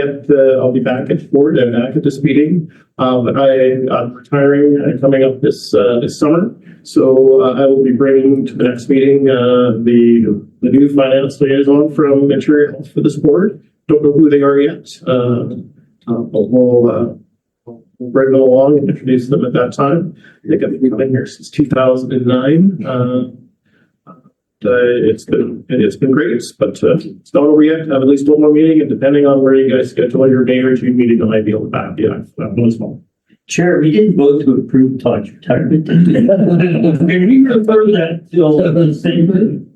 back at Ford and back at this meeting. But I'm retiring and coming up this summer. So I will be bringing to the next meeting the new finance liaison from Interior Health for this board. Don't know who they are yet. We'll bring them along and introduce them at that time. I think I've been coming here since 2009. It's been great, but it's not over yet. I have at least one more meeting, and depending on where you guys schedule your day or two meeting, I might be able to back you up as well. Chair, we didn't vote to approve Todd's retirement. Can we refer that till the same thing?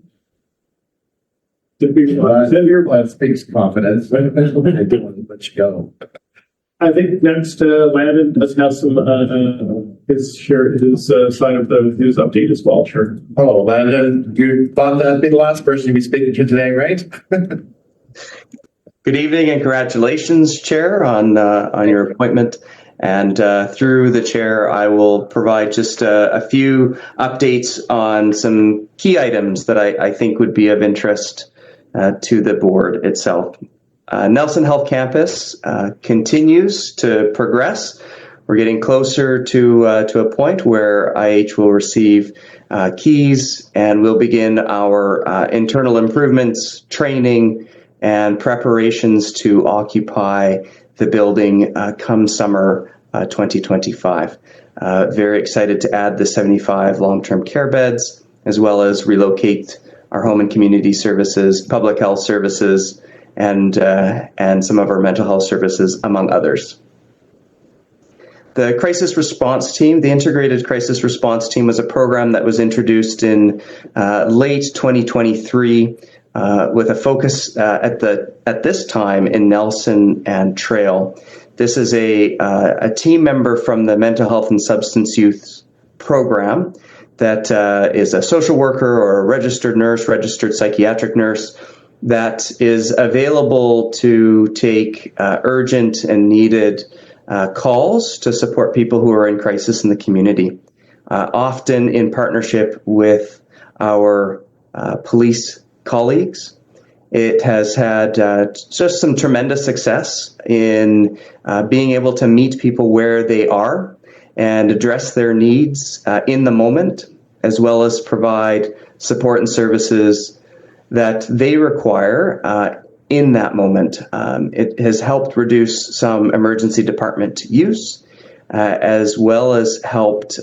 That speaks confidence. I don't want to let you go. I think next, Landon does have some, his share, his side of the news update as well, sure. Hello, Landon. You thought that'd be the last person you'd be speaking to today, right? Good evening and congratulations, Chair, on your appointment. And through the Chair, I will provide just a few updates on some key items that I think would be of interest to the board itself. Nelson Health Campus continues to progress. We're getting closer to a point where IH will receive keys, and we'll begin our internal improvements, training, and preparations to occupy the building come summer 2025. Very excited to add the 75 long-term care beds, as well as relocate our home and community services, public health services, and some of our mental health services, among others. The crisis response team, the integrated crisis response team, was a program that was introduced in late 2023 with a focus at this time in Nelson and Trail. This is a team member from the Mental Health and Substance Use program that is a social worker or a registered nurse, registered psychiatric nurse, that is available to take urgent and needed calls to support people who are in crisis in the community, often in partnership with our police colleagues. It has had just some tremendous success in being able to meet people where they are and address their needs in the moment, as well as provide support and services that they require in that moment. It has helped reduce some emergency department use, as well as helped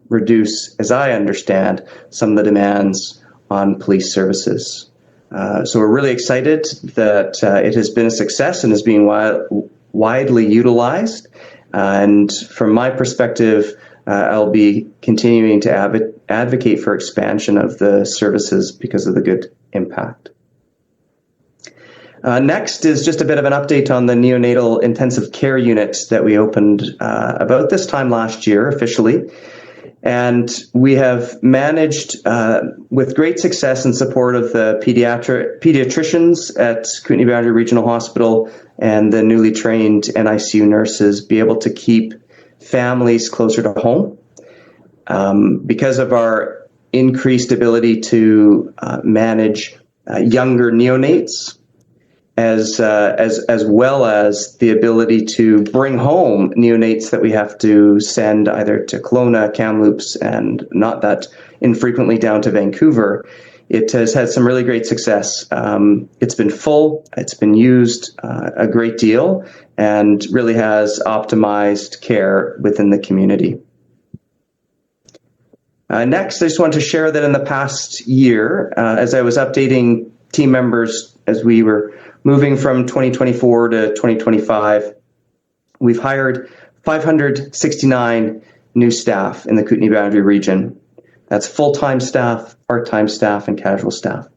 reduce, as I understand, some of the demands on police services. So we're really excited that it has been a success and is being widely utilized. And from my perspective, I'll be continuing to advocate for expansion of the services because of the good impact. Next is just a bit of an update on the neonatal intensive care units that we opened about this time last year officially. And we have managed with great success and support of the pediatricians at Kootenay Boundary Regional Hospital and the newly trained NICU nurses be able to keep families closer to home. Because of our increased ability to manage younger neonates, as well as the ability to bring home neonates that we have to send either to Kelowna, Kamloops, and not that infrequently down to Vancouver. It has had some really great success. It's been full, it's been used a great deal, and really has optimized care within the community. Next, I just want to share that in the past year, as I was updating team members as we were moving from 2024 to 2025, we've hired 569 new staff in the Kootenay Boundary region. That's full-time staff, part-time staff, and casual staff.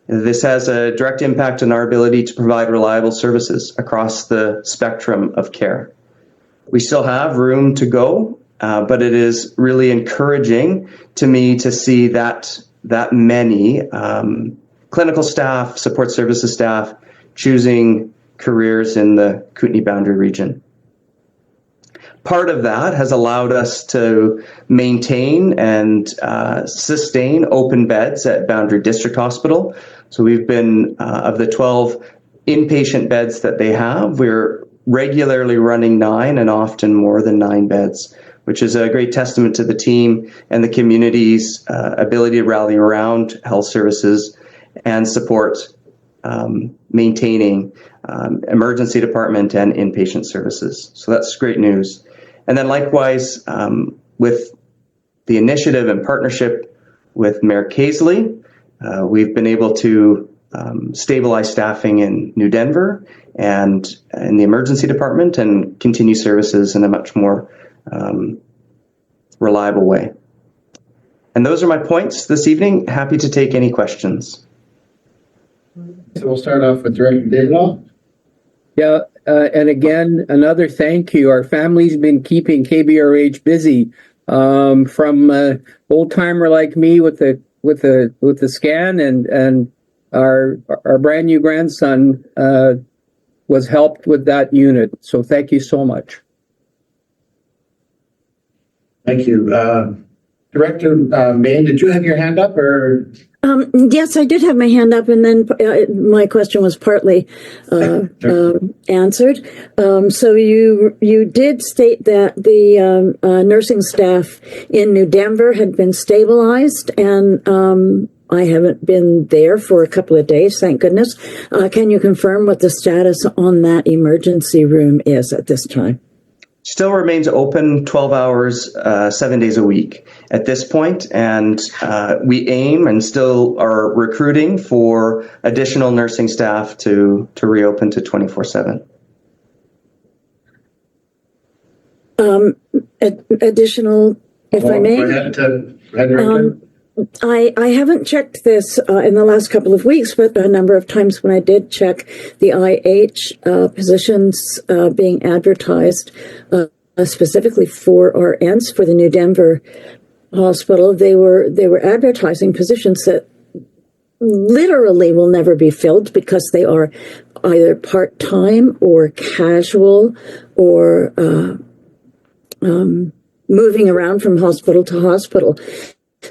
This has a direct impact on our ability to provide reliable services across the spectrum of care. We still have room to go, but it is really encouraging to me to see that many clinical staff, support services staff, choosing careers in the Kootenay Boundary region. Part of that has allowed us to maintain and sustain open beds at Boundary District Hospital. So we've been, of the 12 inpatient beds that they have, we're regularly running 9 and often more than 9 beds, which is a great testament to the team and the community's ability to rally around health services and support maintaining emergency department and inpatient services. So that's great news. And then likewise, with the initiative and partnership with Mayor Casely, we've been able to stabilize staffing in New Denver and in the emergency department and continue services in a much more reliable way. And those are my points this evening. Happy to take any questions. So we'll start off with Director Davidoff. Yeah, and again, another thank you. Our family's been keeping KBRH busy. From old timer like me with the scan, and our brand new grandson was helped with that unit. So thank you so much. Thank you. Director Main, did you have your hand up or? Yes, I did have my hand up, and then my question was partly answered. So you did state that the nursing staff in New Denver had been stabilized, and I haven't been there for a couple of days, thank goodness. Can you confirm what the status on that emergency room is at this time? Still remains open 12 hours, 7 days a week at this point, and we aim and still are recruiting for additional nursing staff to reopen to 24/7. Additional, if I may. Go ahead, Director. I haven't checked this in the last couple of weeks, but a number of times when I did check the IH positions being advertised specifically for RNs for the New Denver hospital, they were advertising positions that literally will never be filled because they are either part-time or casual or moving around from hospital to hospital.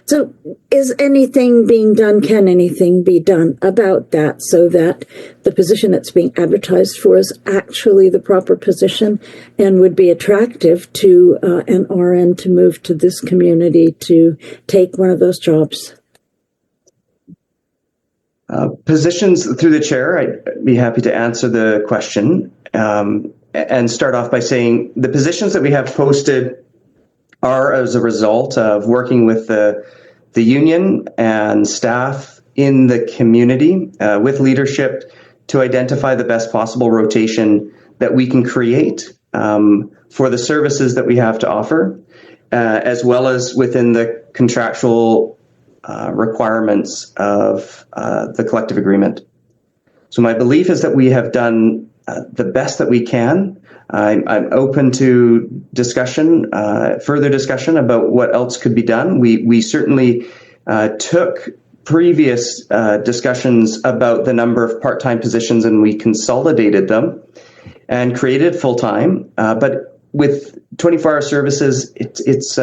So is anything being done? Can anything be done about that so that the position that's being advertised for is actually the proper position and would be attractive to an RN to move to this community to take one of those jobs? Positions through the chair, I'd be happy to answer the question and start off by saying the positions that we have posted are as a result of working with the union and staff in the community with leadership to identify the best possible rotation that we can create for the services that we have to offer, as well as within the contractual requirements of the collective agreement. So my belief is that we have done the best that we can. I'm open to discussion, further discussion about what else could be done. We certainly took previous discussions about the number of part-time positions and we consolidated them and created full-time. But with 24-hour services, it's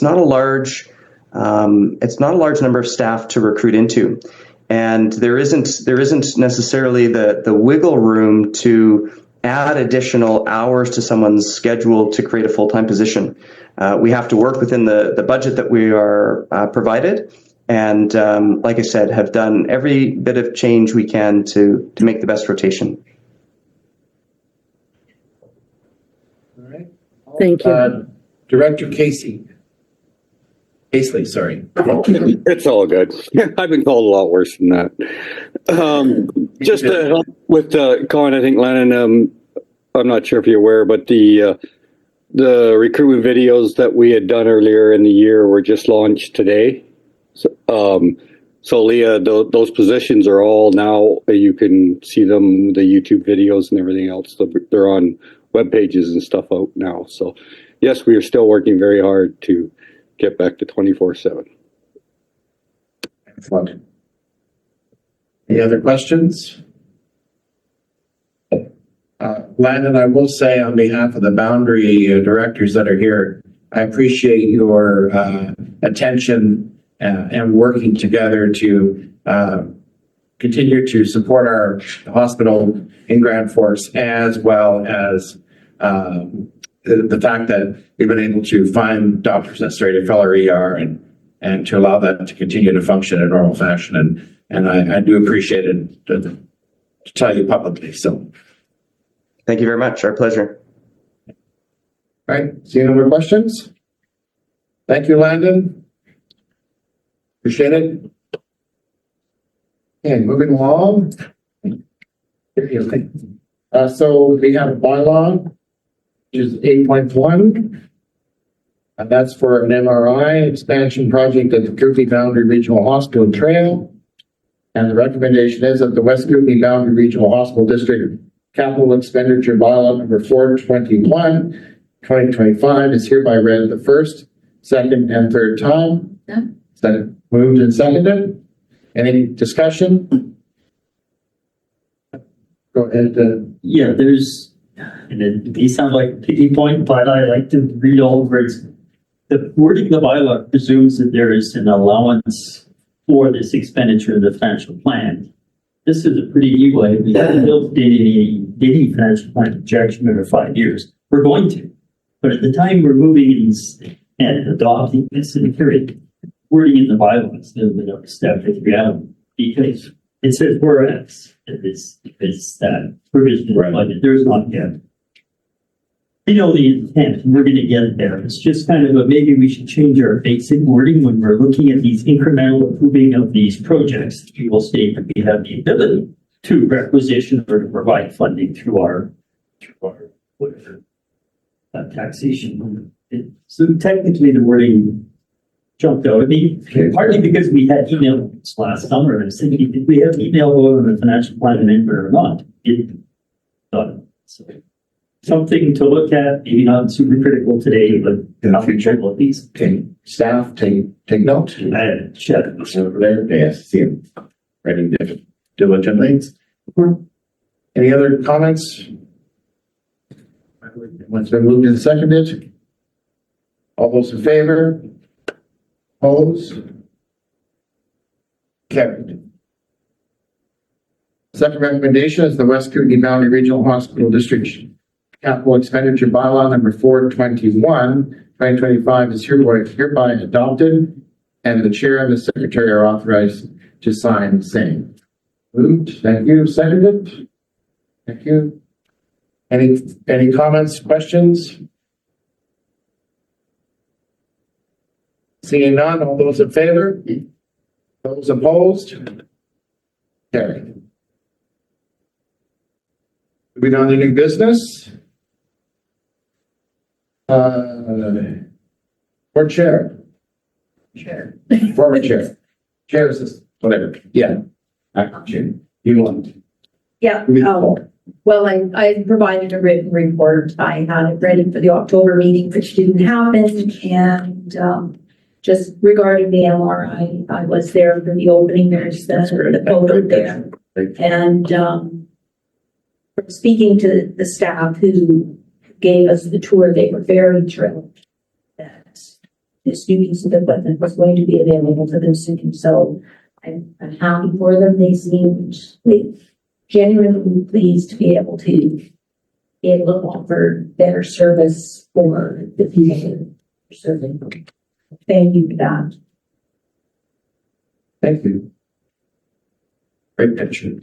not a large number of staff to recruit into, and there isn't necessarily the wiggle room to add additional hours to someone's schedule to create a full-time position. We have to work within the budget that we are provided, and like I said, have done every bit of change we can to make the best rotation. All right. Thank you. Director Casey. Casely, sorry. It's all good. I've been called a lot worse than that. Just to help with Colin, I think Lennon, I'm not sure if you're aware, but the recruitment videos that we had done earlier in the year were just launched today. So Leah, those positions are all now, you can see them, the YouTube videos and everything else. They're on web pages and stuff out now. So yes, we are still working very hard to get back to 24/7. Excellent. Any other questions? Landon, I will say on behalf of the Boundary directors that are here, I appreciate your attention and working together to continue to support our hospital in Grand Forks, as well as the fact that we've been able to find doctors necessary to fill our ER and to allow that to continue to function in normal fashion. And I do appreciate it to tell you publicly. So thank you very much. Our pleasure. All right. See any more questions? Thank you, Landon. Appreciate it. Okay, moving along. So we have a bylaw, which is 8.1. And that's for an MRI expansion project at the Kootenay Boundary Regional Hospital Trail. And the recommendation is that the West Kootenay Boundary Regional Hospital District capital expenditure bylaw number 421, 2025 is hereby read the first, second, and third time. Yeah. Second, moved and seconded. Any discussion? Go ahead. Yeah, there's, and it may sound like a piggy point, but I like to read over it. The wording of the bylaw presumes that there is an allowance for this expenditure in the financial plan. This is a pretty new way. We haven't built any financial plan projection over 5 years. We're going to. But at the time we're moving these and adopting this in period, wording in the bylaw is a little bit of a step with reality because it says whereas it's that provision in the budget. There's not yet. You know the intent, and we're going to get there. It's just kind of maybe we should change our basic wording when we're looking at these incremental approving of these projects. We will state that we have the ability to requisition or to provide funding through our whatever taxation. So technically, the wording jumped out at me, partly because we had emails last summer, and I was thinking, did we have email vote on the financial plan amendment or not? Didn't. So something to look at, maybe not super critical today, but In the how we future. look at these. Staff, take note. I had chat. Over there, yes, see him writing diligently. Any other comments? Once been moved and seconded. All those in favor? Opposed? Carried. Second recommendation is the West Kootenay Valley Regional Hospital District Capital Expenditure Bylaw number 421, 2025 is hereby adopted, and the chair and the secretary are authorized to sign the same. Moved, thank you. Seconded? Thank you. Any comments, questions? Seeing none, all those in favor? Those opposed? Carried. Moving on to new business. Board chair. Chair. Former chair. Chair assistant, whatever. Yeah. Acting chair. You want. Yeah, well, I provided a written report. I had it ready for the October meeting, which didn't happen. And just regarding the MRI, I was there for the opening. There's the photo there. And from speaking to the staff who gave us the tour, they were very thrilled that this new piece of equipment was going to be available to them soon. So I'm happy for them. They seemed genuinely pleased to be able to offer better service for the people that are serving. Thank you for that. Thank you. Great picture.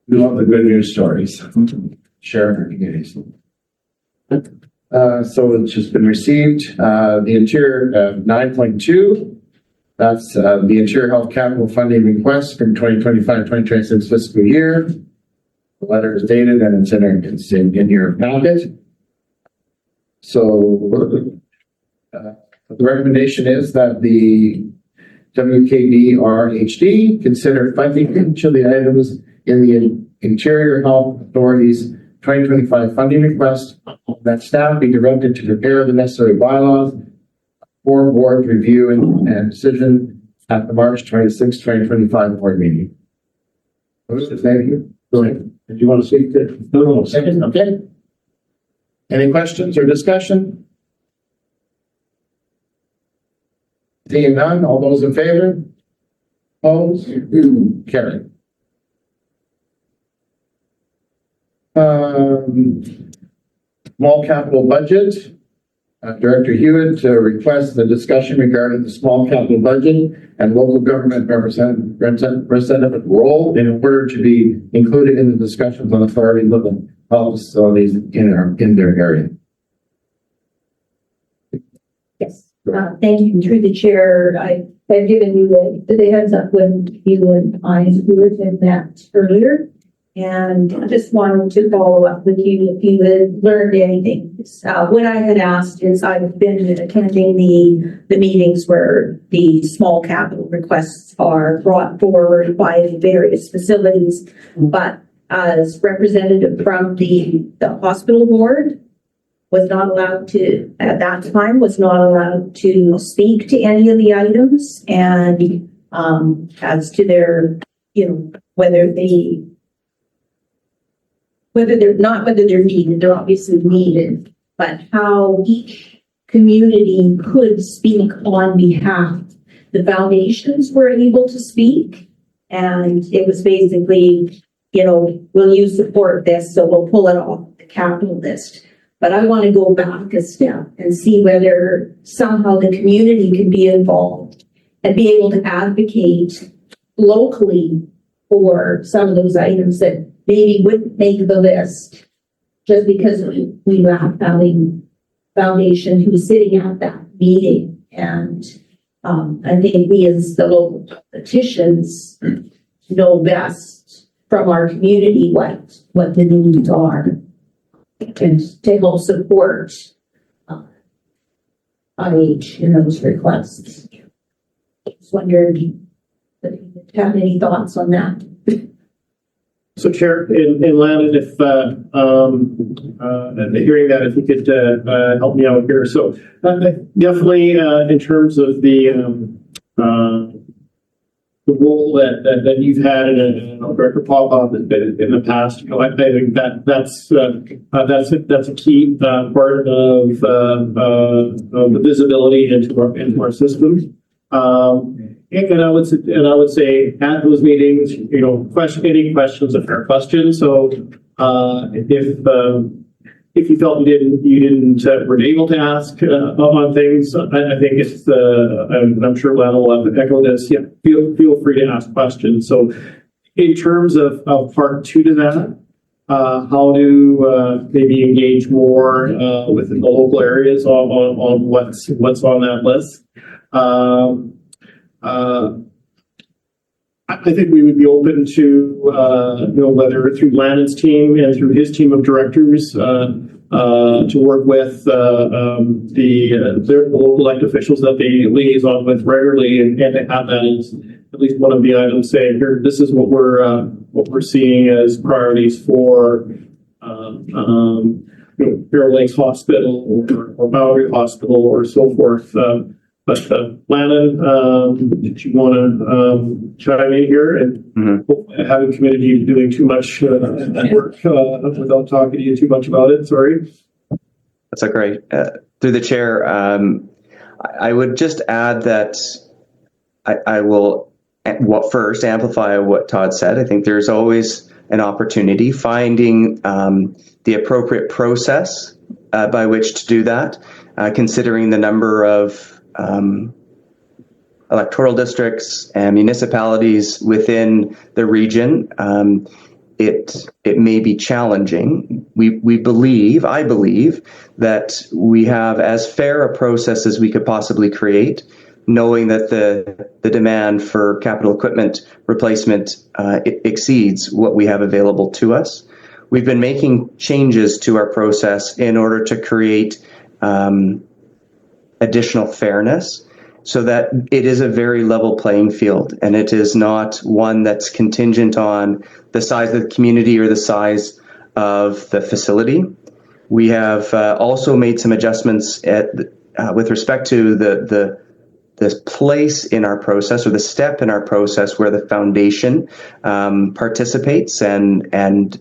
We love the good news stories. Sharing our communities. So it's just been received. The interior 9.2. That's the interior health capital funding request from 2025-2026 fiscal year. The letter is dated and it's in your packet. So the recommendation is that the WKDRHD consider funding each of the items in the Interior Health Authority's 2025 funding request, that staff be directed to prepare the necessary bylaws for board review and decision at the March 26, 2025 board meeting. Thank you. Go ahead. Did you want to speak to? No, second. Okay. Any questions or discussion? Seeing none, all those in favor? Opposed? Carried. Small capital budget. Director Hewitt requests the discussion regarding the small capital budget and local government representative role in order to be included in the discussions on authorities of the health facilities in their area. Yes. Thank you. Through the chair, I've given you the heads up when you and I had met earlier. And I just wanted to follow up with you if you had learned anything. What I had asked is I've been attending the meetings where the small capital requests are brought forward by the various facilities, but as representative from the hospital board, was not allowed to, at that time, was not allowed to speak to any of the items. And as to their, whether they're needed, they're obviously needed, but how each community could speak on behalf. The foundations were able to speak, and it was basically, will you support this? So we'll pull it off the capital list. But I want to go back a step and see whether somehow the community can be involved and be able to advocate locally for some of those items that maybe wouldn't make the list just because we lack foundation who's sitting at that meeting. And I think we as the local politicians know best from our community what the needs are. And to help support IH in those requests. Just wondered if you have any thoughts on that. So Chair, in Landon, if hearing that, if you could help me out here. So definitely in terms of the role that you've had in Director Popov in the past, I think that's a key part of the visibility into our system. And I would say at those meetings, any questions, a fair question. So if you felt you weren't able to ask on things, I think it's I'm sure Lana will echo this. Yeah, feel free to ask questions. So in terms of part two to that, how to maybe engage more within the local areas on what's on that list. I think we would be open to, whether through Lannon's team and through his team of directors, to work with their local elected officials that they liaison with regularly, and to have that as at least one of the items saying, here, this is what we're seeing as priorities for Barrel Lakes Hospital or Boundary Hospital or so forth. But Lannon, did you want to chime in here? And having committed you doing too much work without talking to you too much about it. Sorry. That's a great. Through the chair, I would just add that I will first amplify what Todd said. I think there's always an opportunity finding the appropriate process by which to do that, considering the number of electoral districts and municipalities within the region. It may be challenging. I believe that we have as fair a process as we could possibly create, knowing that the demand for capital equipment replacement exceeds what we have available to us. We've been making changes to our process in order to create additional fairness so that it is a very level playing field, and it is not one that's contingent on the size of the community or the size of the facility. We have also made some adjustments with respect to the place in our process, or the step in our process where the foundation participates and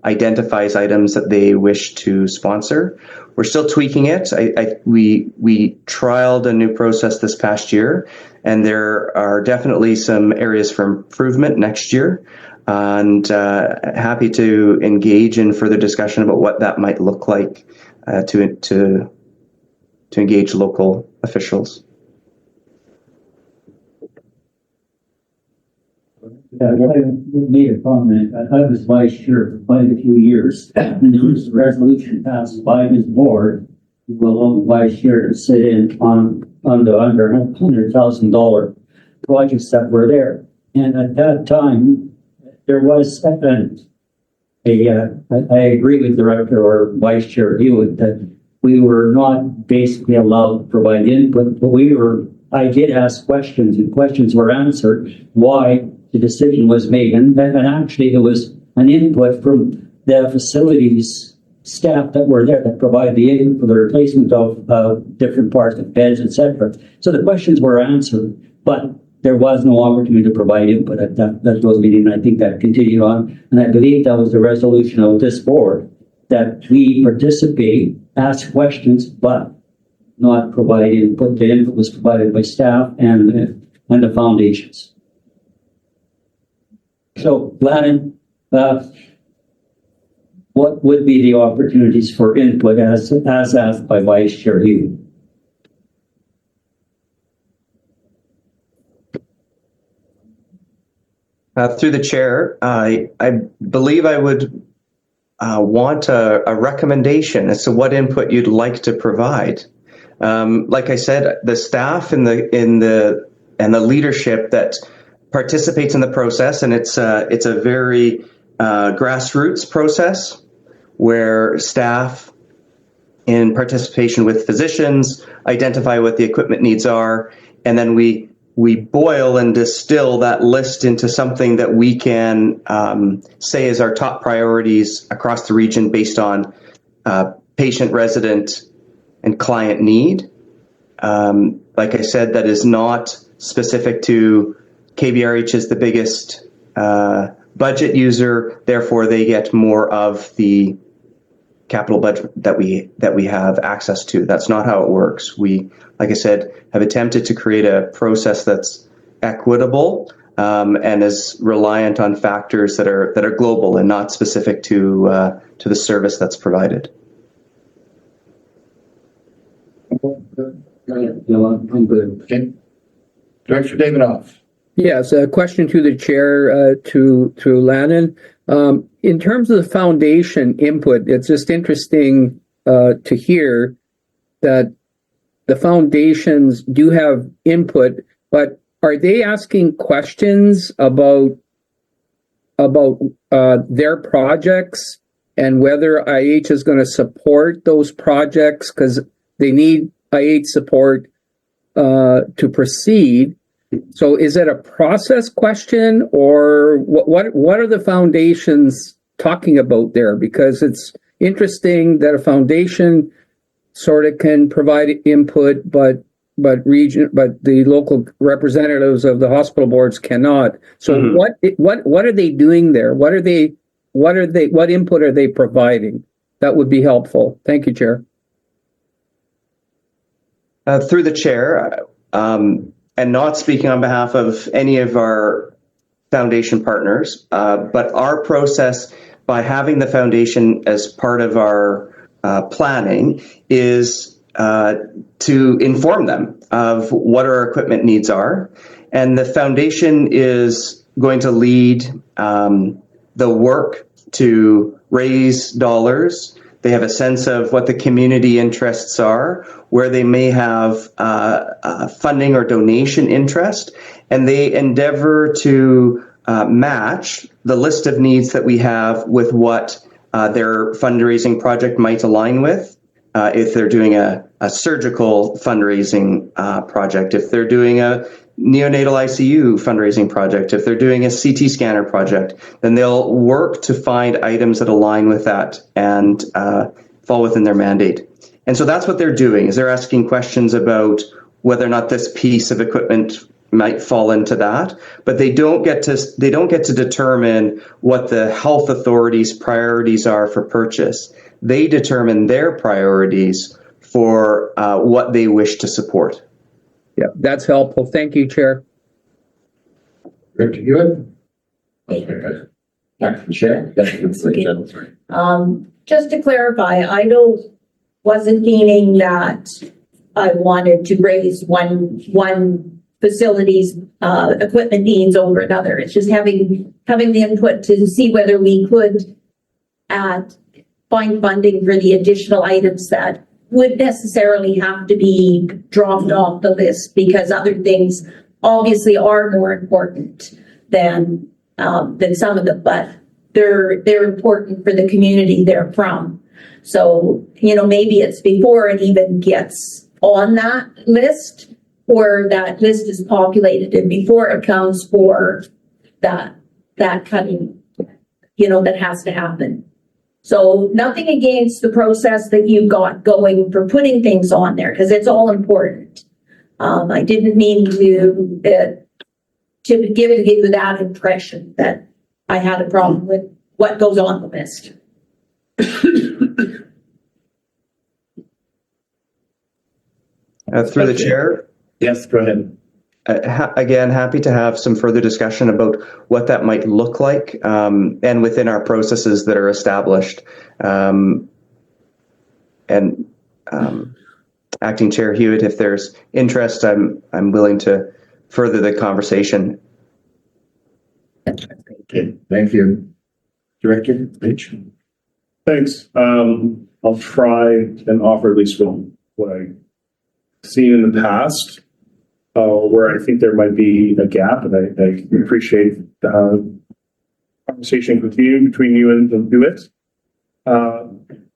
identifies items that they wish to sponsor. We're still tweaking it. We trialed a new process this past year, and there are definitely some areas for improvement next year. And happy to engage in further discussion about what that might look like to engage local officials. I made a comment. I was vice chair for quite a few years, and there was a resolution passed by his board who will allow the vice chair to sit in on the under $100,000 projects that were there. And at that time, there was I agree with Director or Vice Chair Hewitt that we were not basically allowed to provide input, but I did ask questions, and questions were answered why the decision was made. And actually there was an input from the facilities staff that were there that provided the input for the replacement of different parts of beds, etc. So the questions were answered, but there was no opportunity to provide input at those meetings. And I think that continued on. And I believe that was the resolution of this board, that we participate, ask questions, but not provide input. The input was provided by staff and the foundations. So, Gladden, what would be the opportunities for input as asked by Vice Chair Hugh? Through the chair, I believe I would want a recommendation as to what input you'd like to provide. Like I said, the staff and the leadership that participates in the process, and it's a very grassroots process where staff, in participation with physicians, identify what the equipment needs are, and then we boil and distill that list into something that we can say is our top priorities across the region based on patient, resident, and client need. Like I said, that is not specific to KBRH is the biggest budget user, therefore they get more of the capital budget that we have access to. That's not how it works. We, like I said, have attempted to create a process that's equitable and is reliant on factors that are global and not specific to the service that's provided. Okay. Director Davidoff. Yes, a question to the chair, to Lannon. In terms of the foundation input, it's just interesting to hear that the foundations do have input, but are they asking questions about their projects and whether IH is going to support those projects because they need IH support to proceed? So is it a process question, or what are the foundations talking about there? Because it's interesting that a foundation sort of can provide input, but the local representatives of the hospital boards cannot. So what are they doing there? What input are they providing? That would be helpful. Thank you, Chair. Through the chair, and not speaking on behalf of any of our foundation partners, but our process by having the foundation as part of our planning is to inform them of what our equipment needs are. And the foundation is going to lead the work to raise dollars. They have a sense of what the community interests are, where they may have funding or donation interest, and they endeavor to match the list of needs that we have with what their fundraising project might align with. If they're doing a surgical fundraising project, if they're doing a neonatal ICU fundraising project, if they're doing a CT scanner project, then they'll work to find items that align with that and fall within their mandate. And so that's what they're doing, is they're asking questions about whether or not this piece of equipment might fall into that, but they don't get to determine what the health authorities' priorities are for purchase. They determine their priorities for what they wish to support. Yeah, that's helpful. Thank you, Chair. Director Hewitt. Dr. Chair. Just to clarify, I wasn't meaning that I wanted to raise one facility's equipment needs over another. It's just having the input to see whether we could find funding for the additional items that would necessarily have to be dropped off the list because other things obviously are more important than some of them, but they're important for the community they're from. So, maybe it's before it even gets on that list, or that list is populated and before it counts for that cutting that has to happen. So nothing against the process that you've got going for putting things on there, because it's all important. I didn't mean to give you that impression that I had a problem with what goes on the list. Through the chair. Yes, go ahead. Again, happy to have some further discussion about what that might look like, and within our processes that are established. Acting Chair Hewitt, if there's interest, I'm willing to further the conversation. Okay, thank you. Director Mitch. Thanks. I'll try and offer at least what I've seen in the past, where I think there might be a gap, and I appreciate the conversation between you and Hewitt.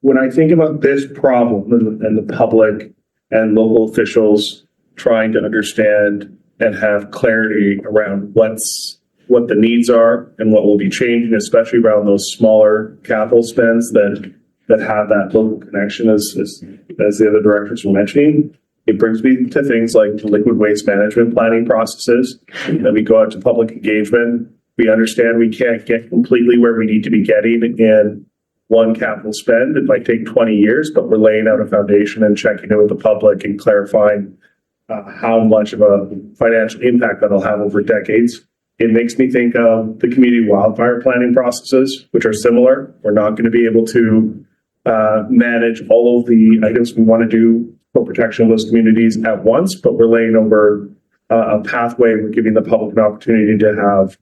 When I think about this problem and the public and local officials trying to understand and have clarity around what the needs are and what will be changing, especially around those smaller capital spends that have that local connection, as the other directors were mentioning, it brings me to things like liquid waste management planning processes. That we go out to public engagement. We understand we can't get completely where we need to be getting in one capital spend. It might take 20 years, but we're laying out a foundation and checking in with the public and clarifying how much of a financial impact that'll have over decades. It makes me think of the community wildfire planning processes, which are similar. We're not going to be able to manage all of the items we want to do for protection of those communities at once, but we're laying over a pathway. We're giving the public an opportunity to have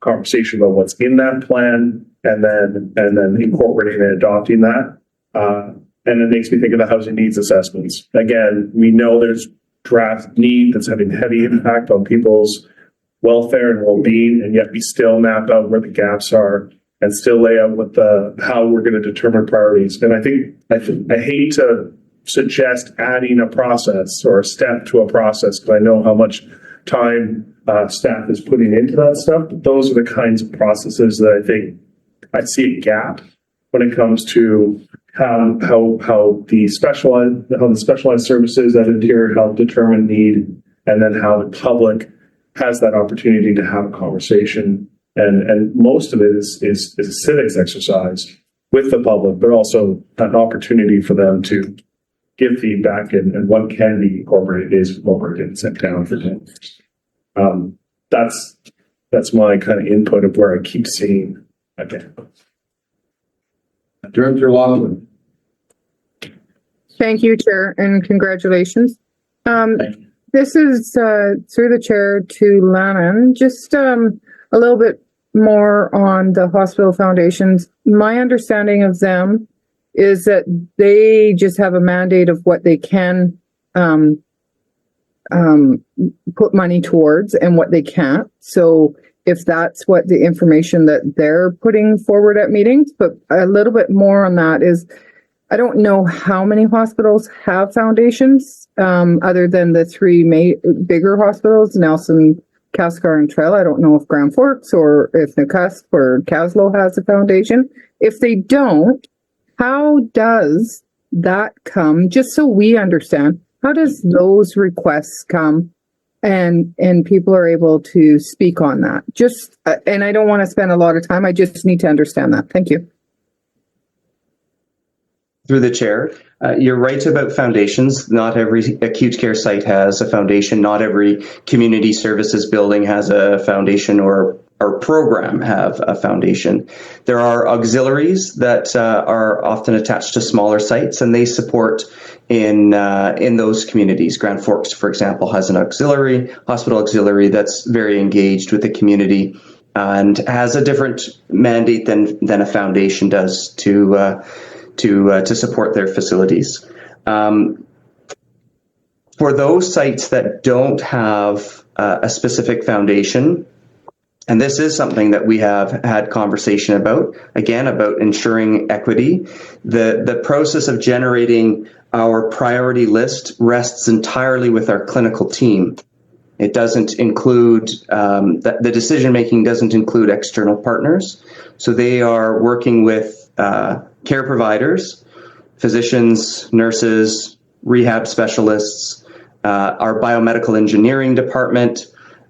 conversation about what's in that plan, and then incorporating and adopting that. And it makes me think of the housing needs assessments. Again, we know there's draft need that's having heavy impact on people's welfare and well-being, and yet we still map out where the gaps are and still lay out how we're going to determine priorities. And I hate to suggest adding a process or a step to a process, because I know how much time staff is putting into that stuff. But those are the kinds of processes that I think I see a gap when it comes to how the specialized services that Interior help determine need, and then how the public has that opportunity to have a conversation. And most of it is a civics exercise with the public, but also an opportunity for them to give feedback and what can be incorporated is incorporated and sent down for 10 years. That's my kind of input of where I keep seeing a gap. Director Laughlin. Thank you, Chair, and congratulations. This is through the chair to Lannon. Just a little bit more on the hospital foundations. My understanding of them is that they just have a mandate of what they can put money towards and what they can't. So if that's what the information that they're putting forward at meetings, but a little bit more on that is, I don't know how many hospitals have foundations other than the three bigger hospitals, Nelson, Cascar, and Trail. I don't know if Grand Forks or if Nacusp or Caslow has a foundation. If they don't, how does that come? Just so we understand, how does those requests come and people are able to speak on that? Just, and I don't want to spend a lot of time. I just need to understand that. Thank you. Through the chair, you're right about foundations. Not every acute care site has a foundation. Not every community services building has a foundation or program have a foundation. There are auxiliaries that are often attached to smaller sites, and they support in those communities. Grand Forks, for example, has an hospital auxiliary that's very engaged with the community and has a different mandate than a foundation does to support their facilities. For those sites that don't have a specific foundation, and this is something that we have had conversation about, again, about ensuring equity, the process of generating our priority list rests entirely with our clinical team. It doesn't include, the decision-making doesn't include external partners. So they are working with care providers, physicians, nurses, rehab specialists, our biomedical engineering department,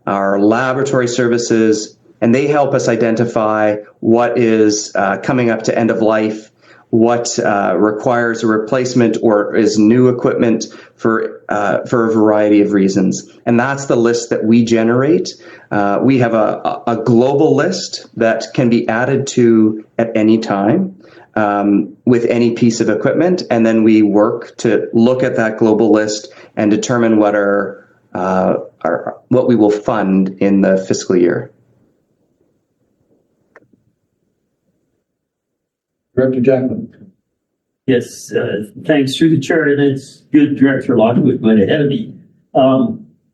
our laboratory services, and they help us identify what is coming up to end of life, what requires a replacement or is new equipment for a variety of reasons. And that's the list that we generate. We have a global list that can be added to at any time with any piece of equipment. And then we work to look at that global list and determine what what we will fund in the fiscal year. Director Jackman. Yes, thanks through the chair, and it's good Director Lockwood went ahead of me.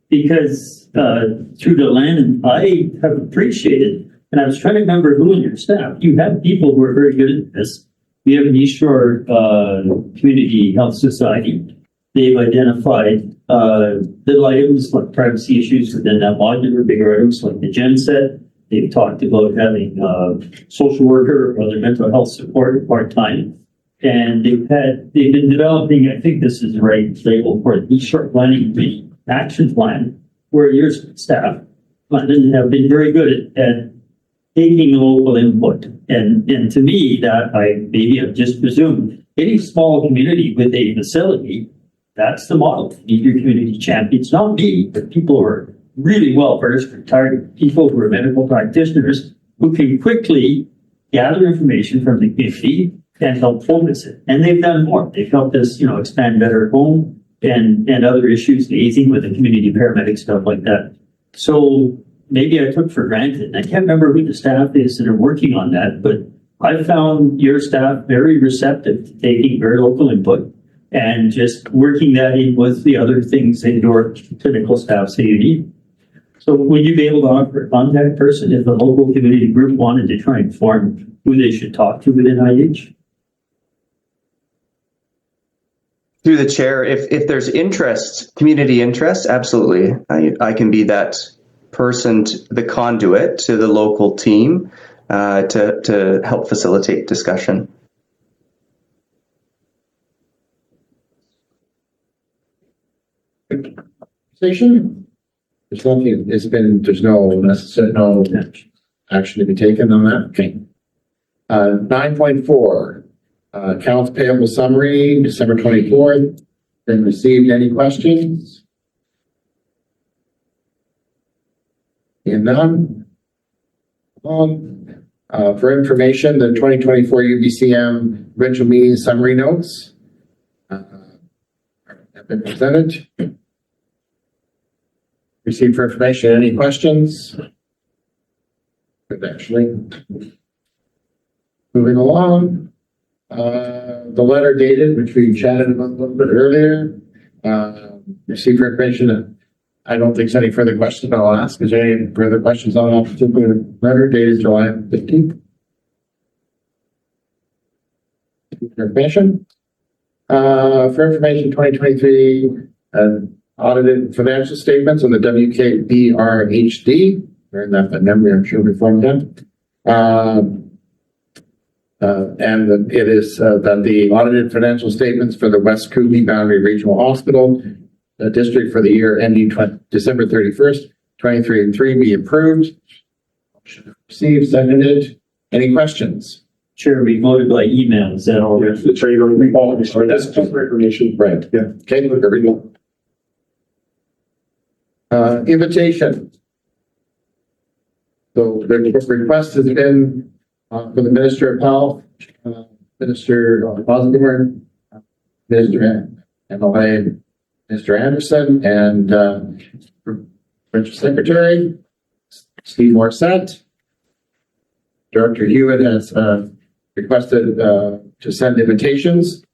Because through the land, I have appreciated, and I was trying to remember who in your staff, you have people who are very good at this. We have an East Shore Community Health Society. They've identified little items like privacy issues within that modular, bigger items like the gen set. They've talked about having social worker or other mental health support part-time. And they've been developing, I think this is the right label for the East Shore Planning Committee Action Plan, where your staff have been very good at taking local input. And to me, that maybe I've just presumed, any small community with a facility, that's the model. You need your community champions, not me, but people who are really well versed, retired people who are medical practitioners who can quickly gather information from the community and help focus it. And they've done more. They've helped us, expand Better at Home and other issues, liaising with the community paramedics, stuff like that. So maybe I took for granted. I can't remember who the staff is that are working on that, but I found your staff very receptive to taking very local input and just working that in with the other things that your clinical staff say you need. So would you be able to offer a contact person if the local community group wanted to try and form who they should talk to within IH? Through the chair, if there's interest, community interest, absolutely. I can be that person, the conduit to the local team to help facilitate discussion. Station? There's nothing, there's no action to be taken on that. Okay. 9.4, accounts payable summary, December 24th. Been received. Any questions? Seeing none. For information, the 2024 UBCM virtual meeting summary notes have been presented. Received for information. Any questions? Good, actually. Moving along. The letter dated, which we chatted about a little bit earlier. Received for information. I don't think there's any further questions I'll ask. Is there any further questions on that particular letter dated July 15th? For information. For information, 2023 audited financial statements on the WKBRHD. Learned that by memory, I'm sure before I'm done. And it is that the audited financial statements for the West Kootenay Boundary Regional Hospital District for the year ending December 31st, 2023 be approved. Received, seconded. Any questions? Chair, we voted by email. Is that all right? The chair, you're going to all this for information. Right. Yeah. Okay, look, everything. Invitation. So the request has been for the Minister of Health, Minister Osborne, Minister MLA, Mr. Anderson, and Provincial Secretary Steve Morissette. Director Hewitt has requested to send invitations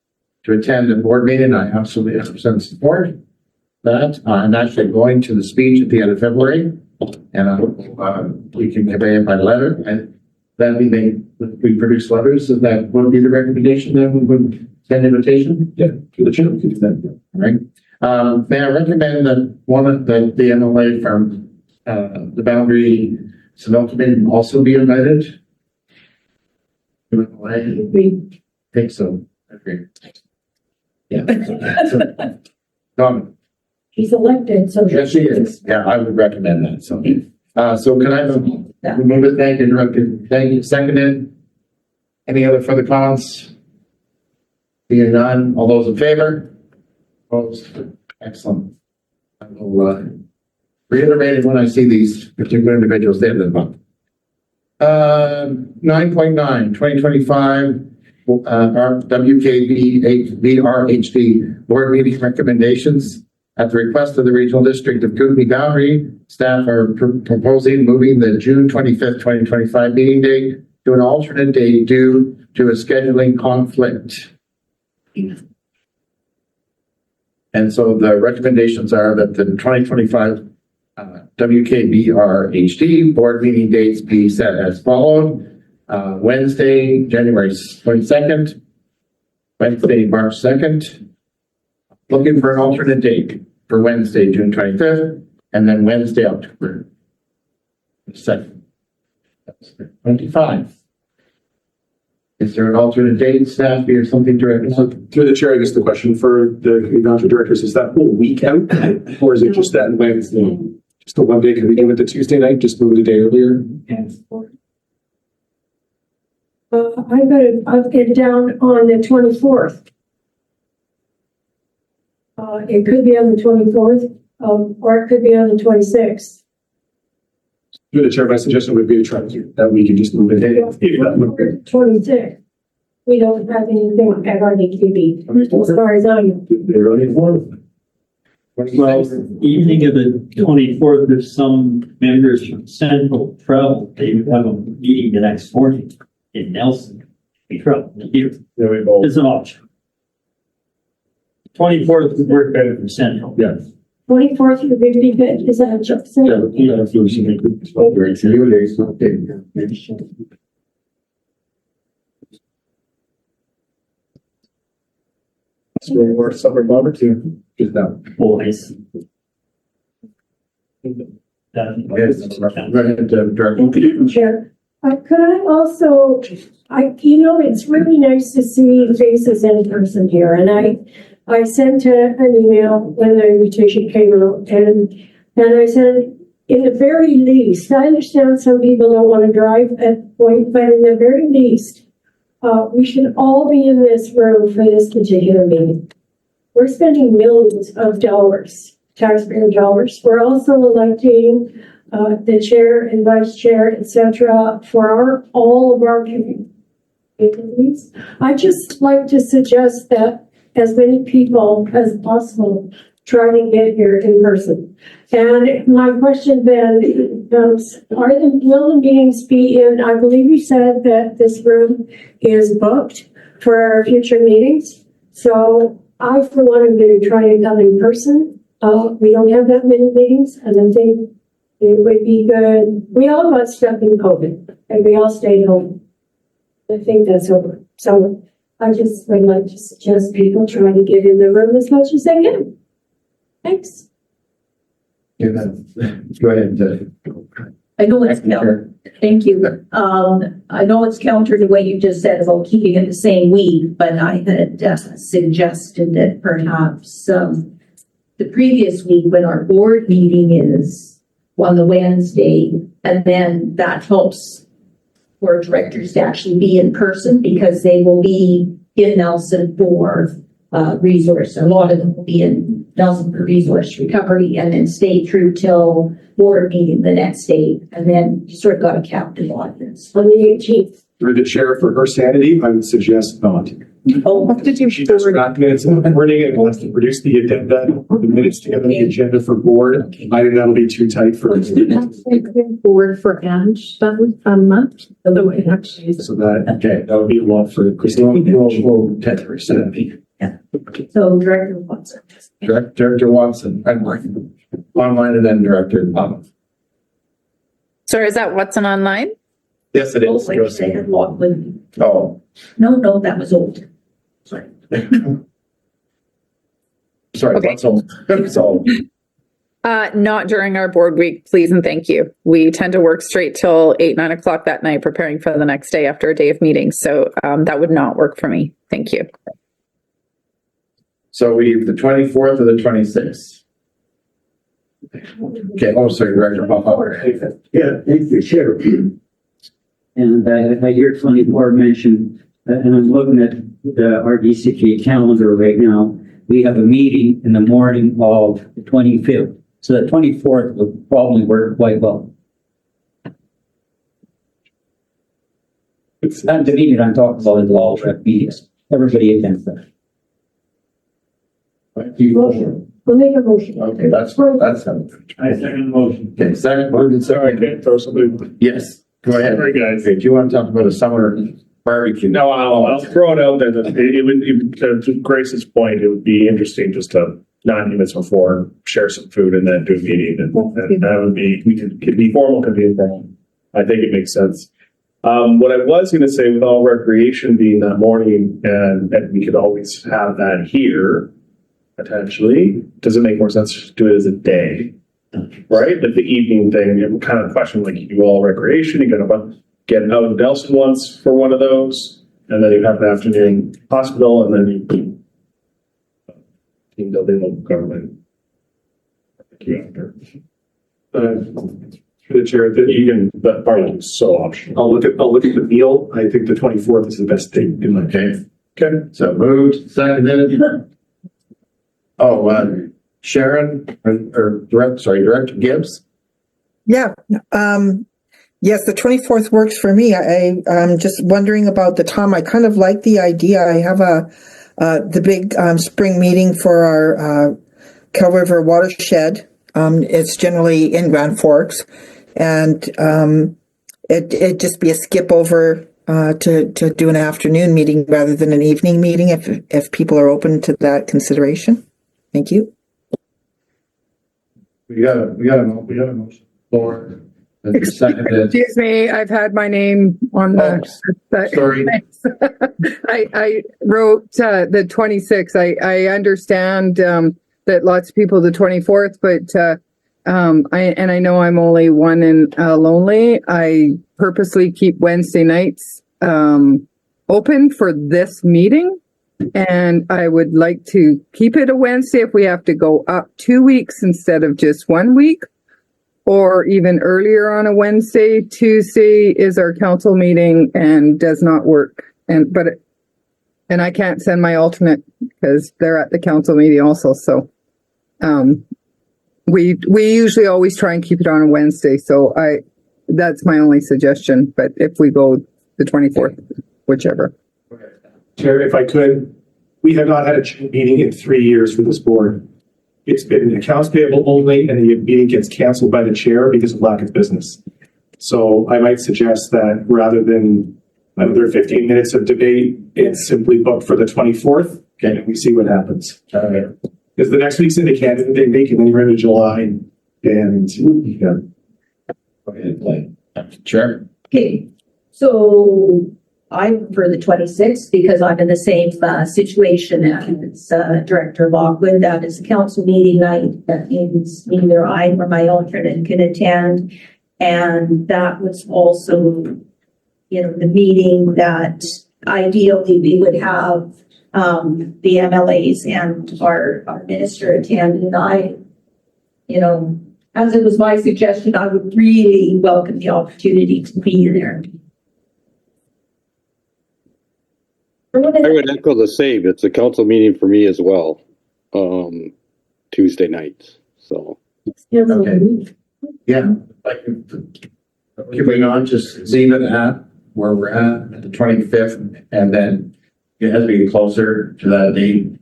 to attend a board meeting. I absolutely 100% support that. I'm actually going to the speech at the end of February, and we can convey it by letter. And then we produce letters, and that would be the recommendation. Then we would send invitation. Yeah, to the chair. We can do that. All right. May I recommend that the MLA from the Boundary Civil Committee also be invited? I think so. I agree. Yeah. Done. He's elected, so. Yes, she is. Yeah, I would recommend that. So, so can I move it? Thank you, Director. Thank you. Seconded. Any other further comments? Being none, all those in favor? Opposed? Excellent. I will reiterate it when I see these particular individuals at the end of the month. 9.9, 2025, our WKB VRHD board meeting recommendations. At the request of the Regional District of Kootenay Boundary, staff are proposing moving the June 25th, 2025 meeting date to an alternate date due to a scheduling conflict. And so the recommendations are that the 2025 WKBR-HD board meeting dates be set as followed. Wednesday, January 22nd, Wednesday, March 2nd. Looking for an alternate date for Wednesday, June 25th, and then Wednesday, October 2nd. That's 25. Is there an alternate date, staff, or something to recommend? Through the chair, I guess the question for the community directors, is that whole week out? Or is it just that Wednesday? Just the one day? Can we do it the Tuesday night? Just move it a day earlier? I'll get down on the 24th. It could be on the 24th, or it could be on the 26th. Through the chair, my suggestion would be to try to do that week and just move it. 26th. We don't have anything at RDQB, as far as I know. Well, evening of the 24th, if some members from Central travel, they would have a meeting the next morning in Nelson. We travel here. There we go. It's an option. 24th would work better for Central. Yeah. 24th would be good, is that what you're saying? Or summer barbecue. Just that. Boys. Yes. Go ahead, Director. Chair, could I also, it's really nice to see faces in person here, and I sent an email when the invitation came out, and I said, in the very least, I understand some people don't want to drive at point, but in the very least, we should all be in this room for this particular meeting. We're spending millions of dollars, taxpayer dollars. We're also electing the chair and vice chair, etc., for all of our communities. I just like to suggest that as many people as possible try to get here in person. And my question then comes, will the meetings be in, I believe you said that this room is booked for our future meetings. So I, for one, am going to try to come in person. We don't have that many meetings, and I think it would be good. We all got stuck in COVID, and we all stayed home. I think that's over. So I just would like to suggest people try to get in the room as much as they can. Thanks. Go ahead. I know it's counter. Thank you. I know it's counter to what you just said about keeping it the same week, but I had suggested that perhaps the previous week when our board meeting is on the Wednesday, and then that helps for directors to actually be in person because they will be in Nelson for resource. A lot of them will be in Nelson for resource recovery and then stay through till board meeting the next day. And then you sort of got a captive audience on the 18th. Through the chair, for her sanity, I would suggest not. Oh, Did you She does not minutes in the morning and wants to produce the agenda, the minutes together, the agenda for board. I think that'll be too tight for her. board for Ange a month? So that, okay, that would be a lot for Christine. We'll tether sanity. so Director Watson. Director Watson, online and then Director Thomas. Sorry, is that Watson online? Yes, it is. Like they had Lachlan. Oh, No, that was old. Sorry. sorry, Okay. that's all. That's all. Not during our board week, please and thank you. We tend to work straight till 8, 9 o'clock that night, preparing for the next day after a day of meetings. So that would not work for me. Thank you. So we have the 24th or the 26th? Okay, oh, sorry, Director Papa. Yeah, thank you, Chair. And I hear 24 mentioned, and I'm looking at the RDCK calendar right now. We have a meeting in the morning of the 25th. So the 24th would probably work quite well. And the meeting I'm talking about is all rep meetings. Everybody attends that. We'll make a motion. Okay, that's. I second the motion. Okay, second, moved and Sorry, seconded. can I throw something? Yes, go ahead. Sorry, guys. Okay, do you want to talk about a summer barbecue? No, I'll throw it out there that it would, to Grace's point, it would be interesting just to 9 minutes before, share some food and then do a meeting. And that would be, could be formal, could be informal. I think it makes sense. What I was going to say with all recreation being that morning and we could always have that here potentially, does it make more sense to do it as a day? Right? Like the evening thing, you kind of question like you do all recreation, you gotta get out of Nelson once for one of those, and then you have the afternoon hospital, and then you team building local government. After. Through the chair, that you can, that part is so optional. I'll look at the meal. I think the 24th is the best date in my case. Okay. So moved, seconded. Oh, Sharon or Director Gibbs? Yeah, yes, the 24th works for me. I'm just wondering about the time. I kind of like the idea. I have the big spring meeting for our Cal River watershed. It's generally in Grand Forks, and it'd just be a skip over to do an afternoon meeting rather than an evening meeting if people are open to that consideration. Thank you. We got a motion. Lord. Excuse me, I've had my name on the. Sorry. I wrote the 26th. I understand that lots of people the 24th, but I know I'm only one and lonely. I purposely keep Wednesday nights open for this meeting. And I would like to keep it a Wednesday if we have to go up 2 weeks instead of just 1 week, or even earlier on a Wednesday. Tuesday is our council meeting and does not work. And I can't send my alternate because they're at the council meeting also. So we usually always try and keep it on a Wednesday. So that's my only suggestion. But if we go the 24th, whichever. Chair, if I could, we have not had a meeting in 3 years for this board. It's been accounts payable only, and the meeting gets canceled by the chair because of lack of business. So I might suggest that rather than another 15 minutes of debate, it's simply booked for the 24th, and we see what happens. Because the next week's in the candidate day week, and then you're into July, and yeah. Go ahead, play. Chair. Okay, so I prefer the 26th because I'm in the same situation as Director Lockwood. That is a council meeting night. That means neither I nor my alternate can attend. And that was also, the meeting that ideally we would have the MLAs and our minister attend. And I, as it was my suggestion, I would really welcome the opportunity to be there. I would echo the same. It's a council meeting for me as well. Tuesday nights. So. Okay. Yeah. Keeping on, just leave it at where we're at the 25th, and then as we get closer to that date,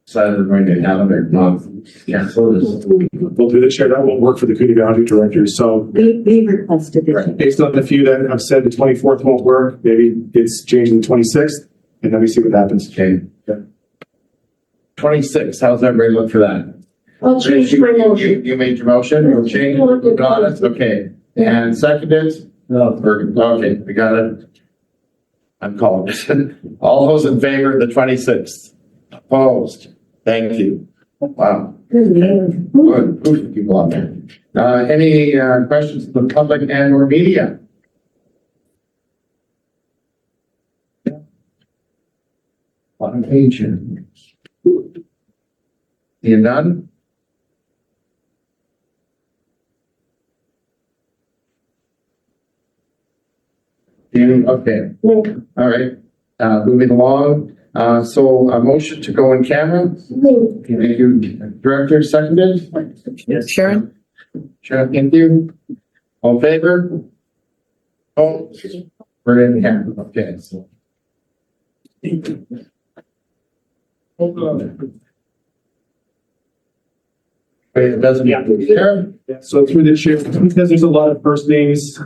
decide we're going to have it or not. Yeah, so We'll do the chair. That won't work for the Kootenay Boundary Directors. So We requested it. based on the few that have said the 24th won't work, maybe it's changing the 26th, and then we see what happens. Okay. 26, how's everybody look for that? I'll change my motion. You made your motion, you'll change, got it, okay. And seconded? Okay, we got it. I'm calling it. All those in favor of the 26th? Opposed? Thank you. Wow. Good. Good people out there. Any questions from the public and or media? On page here. Seeing none? Okay, all right, moving along, so a motion to go in camera. Thank you, Director, seconded. Yes. Sharon? Sharon, thank you. All in favor? Oh, we're in camera, okay, so. Hold on. Wait, it doesn't. Yeah. Sharon? So through the chair, because there's a lot of first names